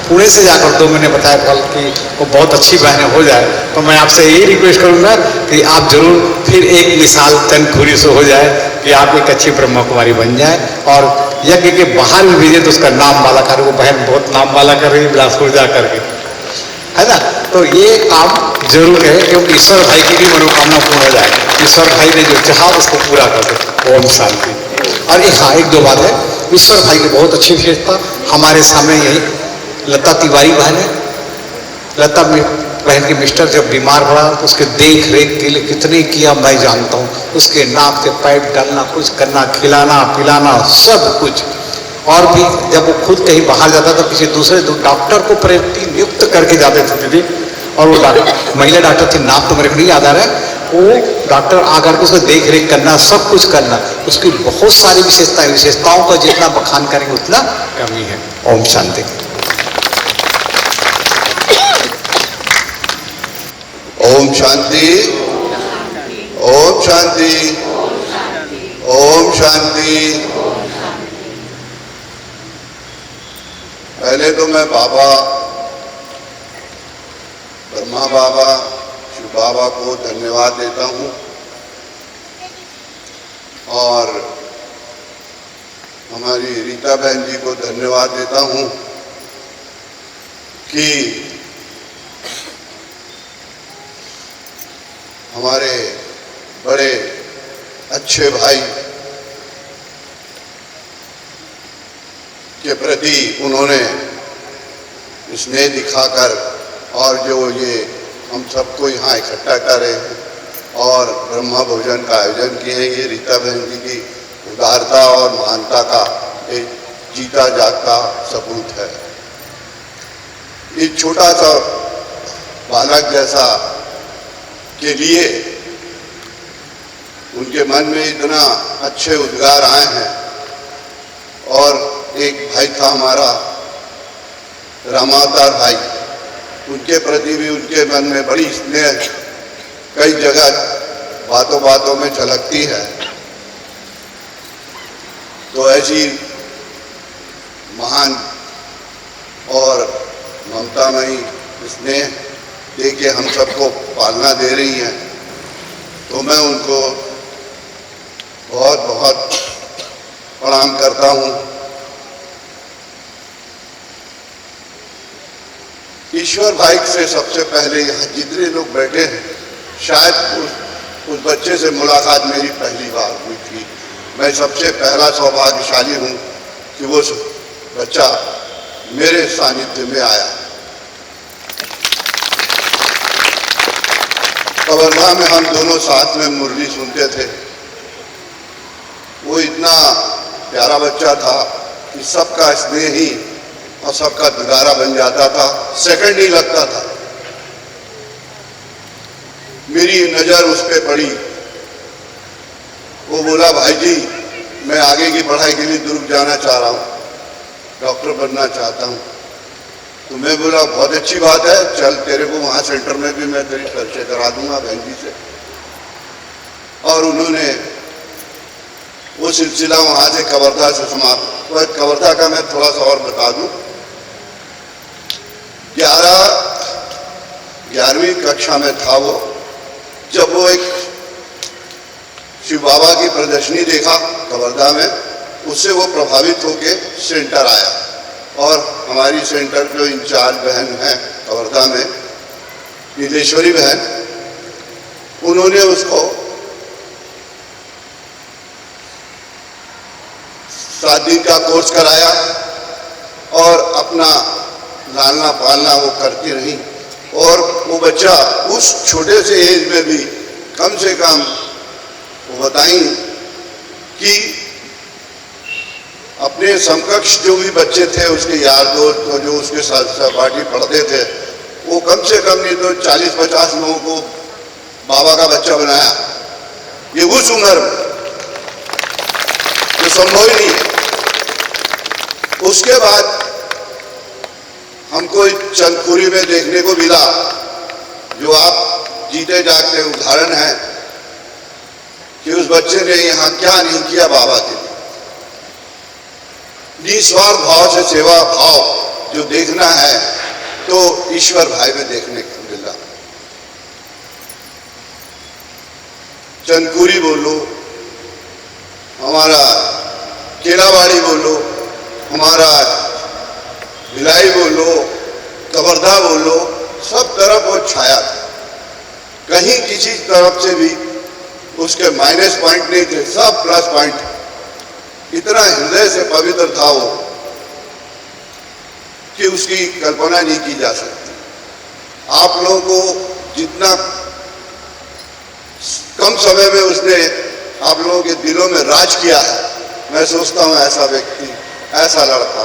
पुणे से जाकर 2 महीने बताया कल कि वो बहुत अच्छी बहनें हो जाए, तो मैं आपसे यही रिक्वेस्ट करूंगा कि आप जरूर फिर एक मिसाल तनखुरी से हो जाए कि आप एक अच्छी ब्रह्मा कुमारी बन जाए और यज्ञ के बाहर भी भेजे तो उसका नाम वाला कर। वो बहन बहुत नाम वाला कर रही है बिलासपुर जा करके, है ना। तो ये काम जरूर है क्योंकि ईश्वर भाई की भी मनोकामना पूर्ण हो जाए। ईश्वर भाई ने जो चाहा उसको पूरा कर दे। ओम शांति। और हाँ, एक दो बात है, ईश्वर भाई की बहुत अच्छी विशेषता हमारे सामने यही लता तिवारी बहन है। लता बहन के मिस्टर जब बीमार पड़ा तो उसके देख रेख के लिए कितने किया मैं जानता हूँ। उसके नाक से पाइप डालना, कुछ करना, खिलाना पिलाना सब कुछ। और भी जब वो खुद कहीं बाहर जाता तो किसी दूसरे डॉक्टर को प्रति नियुक्त करके जाते थे दीदी। और वो डॉक्टर महिला डॉक्टर थी, नाम तो मेरे को नहीं याद आ रहा है। वो डॉक्टर आकर के उसको देख रेख करना, सब कुछ करना। उसकी बहुत सारी विशेषताएं, विशेषताओं का जितना बखान करेंगे उतना कमी है। ओम शांति।
ओम शांति, ओम शांति, ओम शांति। पहले तो मैं बाबा ब्रह्मा बाबा शिव बाबा को धन्यवाद देता हूँ और हमारी रीता बहन जी को धन्यवाद देता हूँ कि हमारे बड़े अच्छे भाई के प्रति उन्होंने स्नेह दिखाकर और जो ये हम सबको यहाँ इकट्ठा कर रहे हैं और ब्रह्मा भोजन का आयोजन किए हैं, ये रीता बहन जी की उदारता और महानता का एक जीता जागता सबूत है। एक छोटा सा बालक जैसा के लिए उनके मन में इतना अच्छे उद्गार आए हैं। और एक भाई था हमारा रामावतार भाई, उनके प्रति भी उनके मन में बड़ी स्नेह कई जगह बातों बातों में झलकती है। तो ऐसी महान और ममतामयी स्नेह दे के हम सबको पालना दे रही हैं, तो मैं उनको बहुत बहुत प्रणाम करता हूँ। ईश्वर भाई से सबसे पहले यहाँ जितने लोग बैठे हैं, शायद उस बच्चे से मुलाकात मेरी पहली बार हुई थी। मैं सबसे पहला सौभाग्यशाली हूँ कि वो बच्चा मेरे सानिध्य में आया। कवर्धा में हम दोनों साथ में मुरली सुनते थे। वो इतना प्यारा बच्चा था कि सबका स्नेह ही और सबका दुलारा बन जाता था, सेकंड नहीं लगता था। मेरी नजर उस पर पड़ी। वो बोला, भाई जी मैं आगे की पढ़ाई के लिए दुर्ग जाना चाह रहा हूँ, डॉक्टर बनना चाहता हूँ। तो मैं बोला बहुत अच्छी बात है, चल तेरे को वहाँ सेंटर में भी मैं तेरी परिचय करा दूंगा बहन जी से। और उन्होंने वो सिलसिला वहाँ से कवर्धा से समाप्त। तो कवर्धा का मैं थोड़ा सा और बता दूं। 11वीं कक्षा में था वो, जब वो एक शिव बाबा की प्रदर्शनी देखा कवर्धा में, उससे वो प्रभावित होके सेंटर आया। और हमारी सेंटर जो इंचार्ज बहन है कवर्धा में, नीलेश्वरी बहन, उन्होंने उसको 7 दिन का कोर्स कराया और अपना लालना पालना वो करती रही। और वो बच्चा उस छोटे से एज में भी कम से कम वो बताई कि अपने समकक्ष जो भी बच्चे थे, उसके यार दोस्त जो उसके साथ सहपाठी पढ़ते थे, वो कम से कम नहीं तो 40-50 लोगों को बाबा का बच्चा बनाया। ये उस उम्र में जो संभव ही नहीं है। उसके बाद हमको चंदपुरी में देखने को मिला, जो आप जीते जागते उदाहरण है कि उस बच्चे ने यहाँ क्या नहीं किया बाबा के लिए। निस्वार्थ भाव से सेवा भाव जो देखना है तो ईश्वर भाई में देखने को मिला। चंदपुरी बोलो, हमारा केलावाड़ी बोलो, हमारा भिलाई बोलो, कवर्धा बोलो, सब तरफ वो छाया था। कहीं किसी तरफ से भी उसके माइनस पॉइंट नहीं थे, सब प्लस पॉइंट। इतना हृदय से पवित्र था वो कि उसकी कल्पना नहीं की जा सकती। आप लोगों को जितना कम समय में उसने आप लोगों के दिलों में राज किया है, मैं सोचता हूं ऐसा व्यक्ति, ऐसा लड़का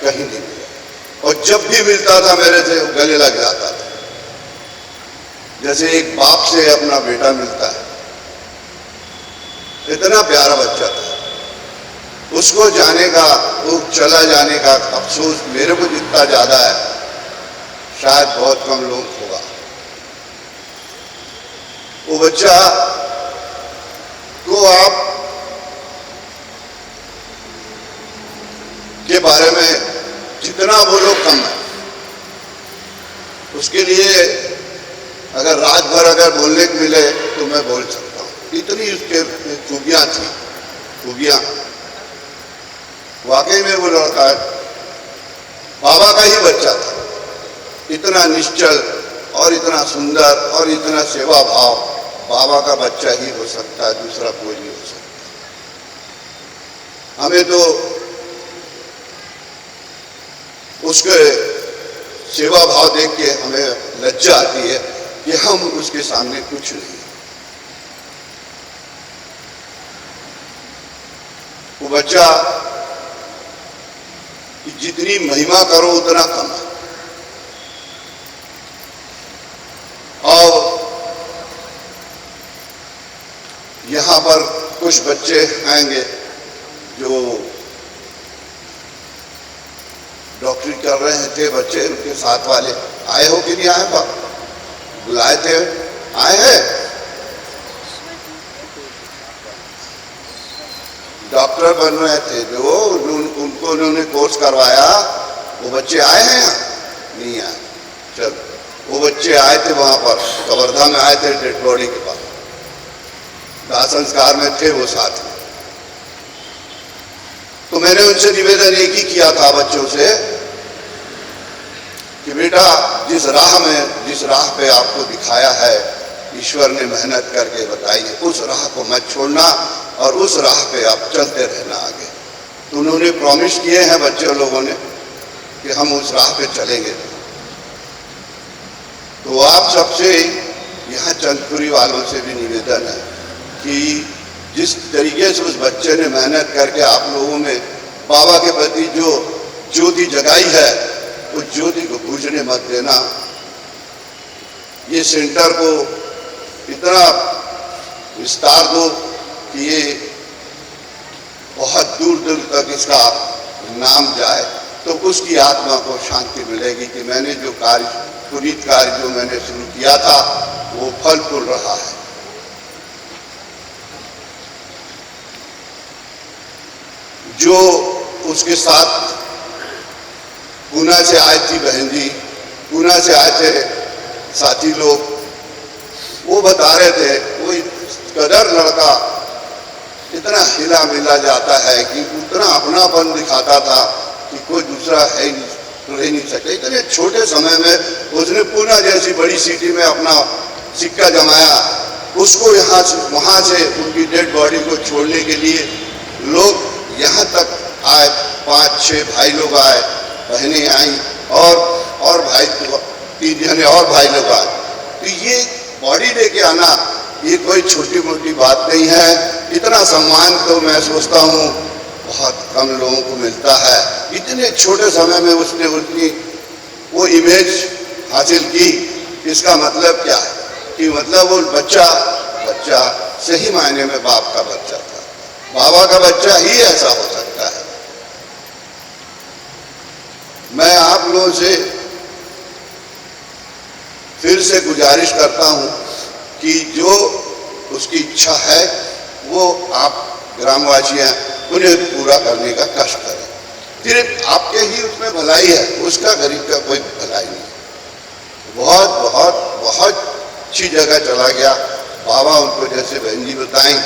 कहीं नहीं मिला। और जब भी मिलता था मेरे से गले लग जाता था, जैसे एक बाप से अपना बेटा मिलता है। इतना प्यारा बच्चा था। उसको जाने का, वो चला जाने का अफसोस मेरे को जितना ज्यादा है शायद बहुत कम लोग होगा। वो बच्चा को आप के बारे में जितना बोलो कम है। उसके लिए अगर रात भर अगर बोलने को मिले तो मैं बोल सकता हूँ। इतनी उसके खूबियां थी, खूबियां। वाकई में वो लड़का बाबा का ही बच्चा था। इतना निश्चल और इतना सुंदर और इतना सेवा भाव बाबा का बच्चा ही हो सकता है, दूसरा कोई नहीं हो सकता। हमें तो उसके सेवा भाव देख के हमें लज्जा आती है कि हम उसके सामने कुछ नहीं। वो बच्चा कि जितनी महिमा करो उतना कम है। और यहां पर कुछ बच्चे आएंगे जो डॉक्टरी कर रहे थे, बच्चे उनके साथ वाले आए हो कि नहीं आए? बाबा बुलाए थे, आए हैं। डॉक्टर बन रहे थे जो उनको उन्होंने कोर्स करवाया, वो बच्चे आए हैं यहाँ? नहीं आए। चलो, वो बच्चे आए थे वहां पर कवर्धा में, आए थे डेड बॉडी के पास, दाह संस्कार में थे वो साथ में। तो मैंने उनसे निवेदन एक ही किया था बच्चों से कि बेटा जिस राह पे आपको दिखाया है ईश्वर ने मेहनत करके बताई है, उस राह को मत छोड़ना और उस राह पे आप चलते रहना आगे। तो उन्होंने प्रॉमिस किए हैं बच्चे लोगों ने कि हम उस राह पे चलेंगे। तो आप सबसे यहाँ चंदपुरी वालों से भी निवेदन है कि जिस तरीके से उस बच्चे ने मेहनत करके आप लोगों में बाबा के प्रति जो ज्योति जगाई है, उस ज्योति को बुझने मत देना। ये सेंटर को इतना विस्तार दो कि ये बहुत दूर दूर तक इसका नाम जाए, तो उसकी आत्मा को शांति मिलेगी कि मैंने जो कार्य, पुनीत कार्य जो मैंने शुरू किया था वो फल फूल रहा है। जो उसके साथ पूना से आई थी बहन जी, पूना से आए थे साथी लोग, वो बता रहे थे वो कदर लड़का इतना हिला मिला जाता है कि उतना अपनापन दिखाता था कि कोई दूसरा है ही रह नहीं सकता। इतने छोटे समय में उसने पूना जैसी बड़ी सिटी में अपना सिक्का जमाया। उसको यहाँ से वहाँ से उनकी डेड बॉडी को छोड़ने के लिए लोग यहाँ तक आए, 5-6 भाई लोग आए, बहनें आई और भाई 3 जने और भाई लोग आए। तो ये बॉडी लेके आना ये कोई छोटी मोटी बात नहीं है। इतना सम्मान तो मैं सोचता हूँ बहुत कम लोगों को मिलता है। इतने छोटे समय में उसने उतनी वो इमेज हासिल की। इसका मतलब क्या है कि मतलब वो बच्चा बच्चा सही मायने में बाप का बच्चा था। बाबा का बच्चा ही ऐसा हो सकता है। मैं आप लोगों से फिर से गुजारिश करता हूं कि जो उसकी इच्छा है वो आप ग्रामवासियां उन्हें पूरा करने का कष्ट करें। सिर्फ आपके ही उसमें भलाई है, उसका गरीब का कोई भलाई नहीं। बहुत बहुत बहुत अच्छी जगह चला गया। बाबा उनको जैसे बहन जी बताएं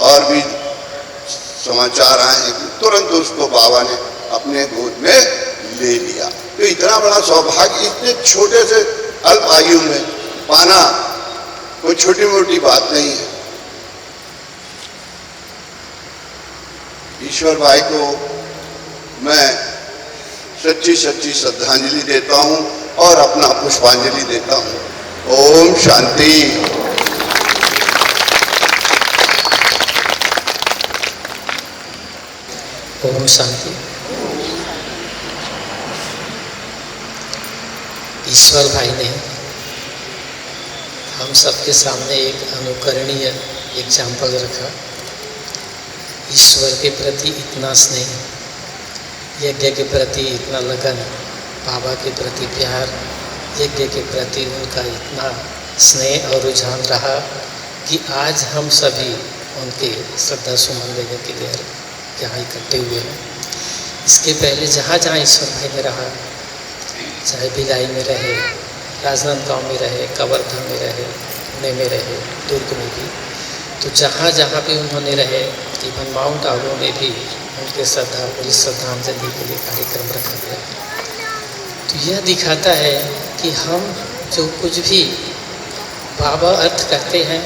और भी समाचार आए हैं कि तुरंत उसको बाबा ने अपने गोद में ले लिया। तो इतना बड़ा सौभाग्य इतने छोटे से अल्प आयु में पाना कोई छोटी मोटी बात नहीं है। ईश्वर भाई को मैं सच्ची सच्ची श्रद्धांजलि देता हूं और अपना पुष्पांजलि देता हूं। ओम शांति।
ओम शांति। ईश्वर भाई ने हम सबके सामने एक अनुकरणीय एग्जाम्पल रखा। ईश्वर के प्रति इतना स्नेह, यज्ञ के प्रति इतना लगन, बाबा के प्रति प्यार, यज्ञ के प्रति उनका इतना स्नेह और रुझान रहा कि आज हम सभी उनके श्रद्धा सुमन देने के लिए यहाँ इकट्ठे हुए हैं। इसके पहले जहाँ जहाँ ईश्वर भाई ने रहा, चाहे भिलाई में रहे, राजनांदगांव में रहे, कवर्धा में रहे, पुणे में रहे, दुर्ग में भी, तो जहाँ जहाँ भी उन्होंने रहे, इवन माउंट आबू में भी उनके श्रद्धांजलि के लिए कार्यक्रम रखा गया। तो यह दिखाता है कि हम जो कुछ भी बाबा अर्थ करते हैं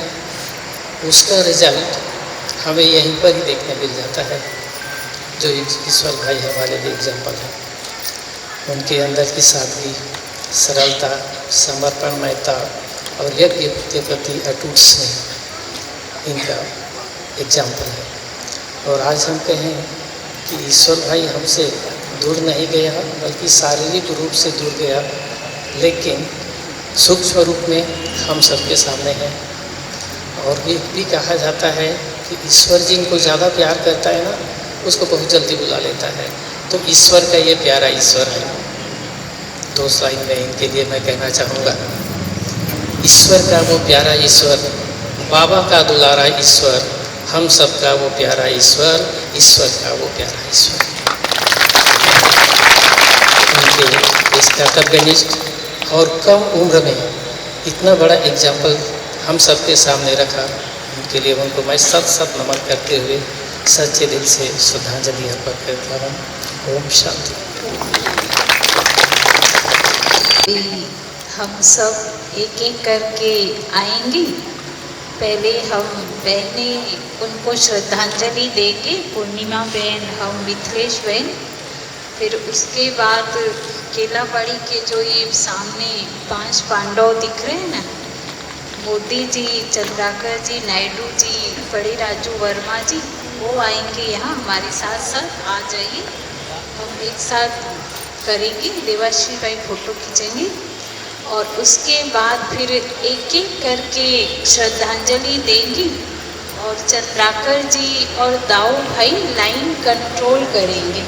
उसका रिजल्ट हमें यहीं पर ही देखने मिल जाता है। जो ईश्वर भाई हमारे लिए एग्जाम्पल है, उनके अंदर की सादगी, सरलता, समर्पणमयता और यज्ञ के प्रति अटूट स्नेह इनका एग्जाम्पल है। और आज हम कहें कि ईश्वर भाई हमसे दूर नहीं गया, बल्कि शारीरिक रूप से दूर गया, लेकिन सूक्ष्म रूप में हम सबके सामने हैं। और ये भी कहा जाता है कि ईश्वर जिनको ज़्यादा प्यार करता है ना, उसको बहुत जल्दी बुला लेता है। तो ईश्वर का ये प्यारा ईश्वर है। दो लाइन में इनके लिए मैं कहना चाहूँगा, ईश्वर का वो प्यारा ईश्वर, बाबा का दुलारा ईश्वर, हम सब का वो प्यारा ईश्वर, ईश्वर का वो प्यारा ईश्वर। उनके इस कर्तव्यनिष्ठ और कम उम्र में इतना बड़ा एग्जाम्पल हम सबके सामने रखा, उनके लिए उनको मैं सत नमन करते हुए सच्चे दिल से श्रद्धांजलि अर्पण करता हूँ। ओम शांति।
हम सब एक एक करके आएंगे। पहले हम बहनें उनको श्रद्धांजलि देंगे, पूर्णिमा बहन, हम मिथिलेश बहन। फिर उसके बाद केलाबाड़ी के जो ये सामने 5 पांडव दिख रहे हैं ना, मोदी जी, चंद्राकर जी, नायडू जी, बड़े राजू वर्मा जी, वो आएंगे यहाँ हमारे साथ साथ। आ जाइए, हम एक साथ करेंगे। देवाश्री भाई फोटो खींचेंगे और उसके बाद फिर एक एक करके श्रद्धांजलि देंगी। और चंद्राकर जी और दाऊ भाई लाइन कंट्रोल करेंगे।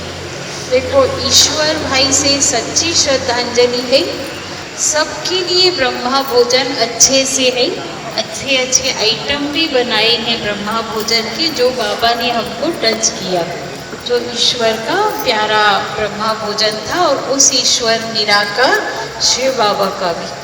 देखो, ईश्वर भाई से सच्ची श्रद्धांजलि है। सबके लिए ब्रह्मा भोजन अच्छे से है, अच्छे अच्छे आइटम भी बनाए हैं ब्रह्मा भोजन के, जो बाबा ने हमको टच किया। जो ईश्वर का प्यारा ब्रह्मा भोजन था और उस ईश्वर निराकार शिव बाबा का भी।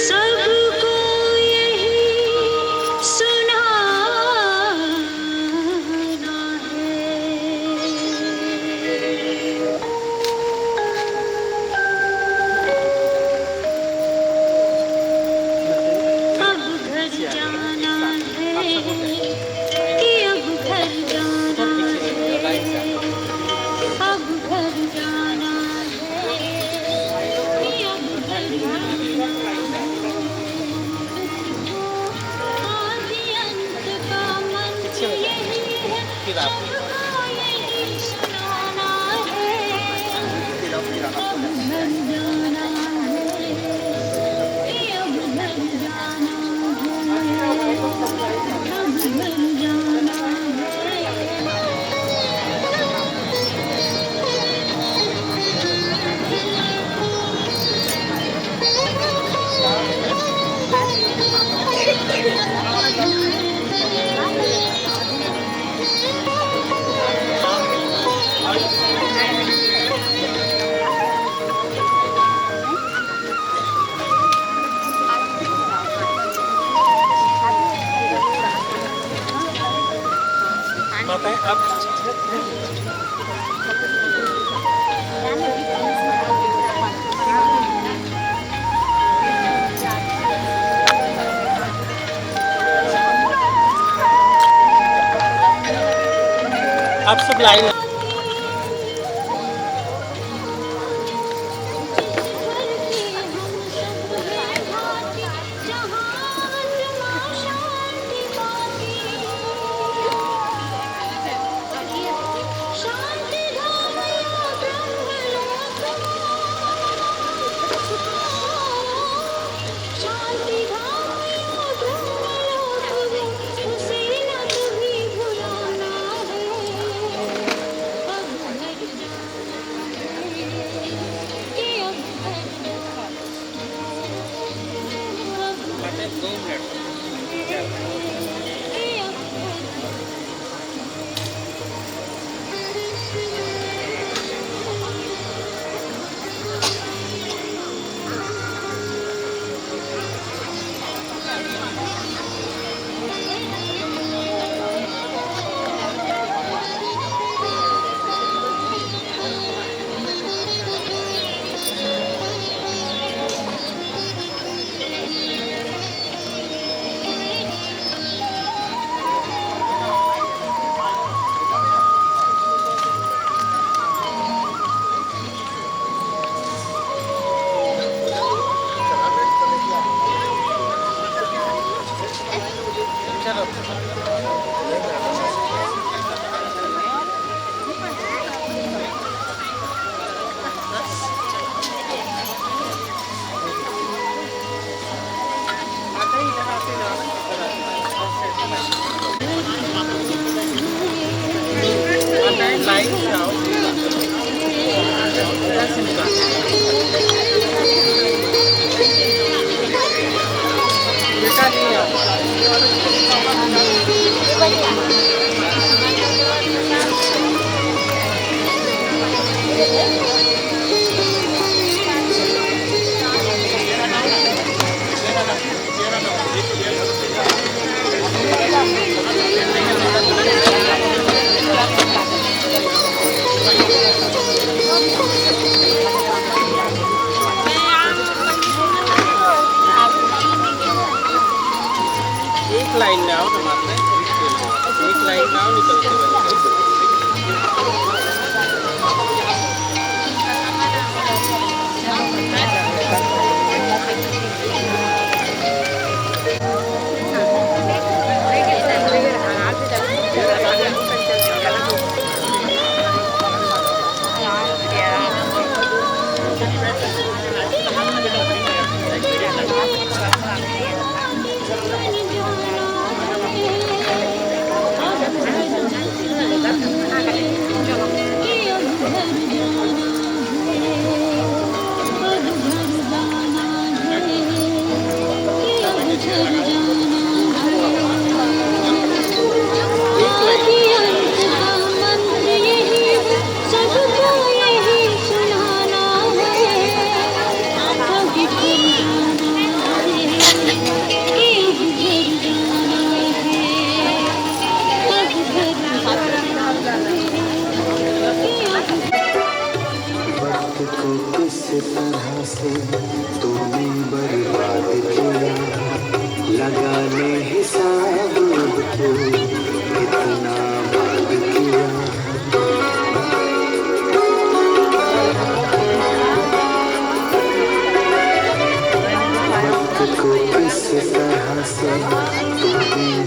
सबको यही सुना आप सब लाइन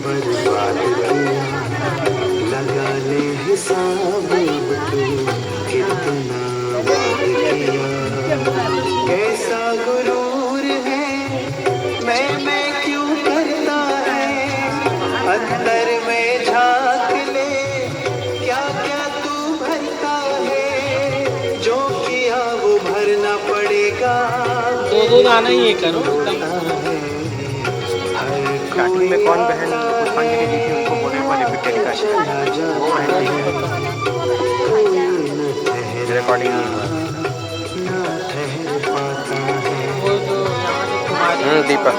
बर्बाद किया लगा ले हिसाब तू कितना वार किया, कैसा गुरूर है मैं क्यों करता है, अंदर में झांक ले क्या क्या तू भरता है, जो किया वो भरना पड़ेगा।
दो गाना ही ये करो।
स्टार्टिंग में कौन बहन पुष्पांजलि दी थी उनको बोले पर रिपीटेड कर वो रिकॉर्डिंग नहीं हुआ।
वो जो यहाँ से तुम्हारी
दीपक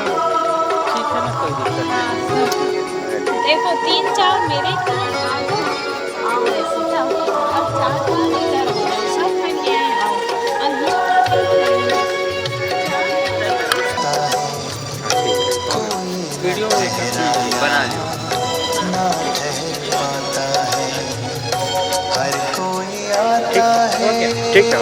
ठीक है ना, कोई दिक्कत नहीं।
देखो 3-4 मेरे तरफ आओ ऐसे जाओ, अब 4 इधर सब में क्या आओ
वीडियो
बना लियो। ठीक है।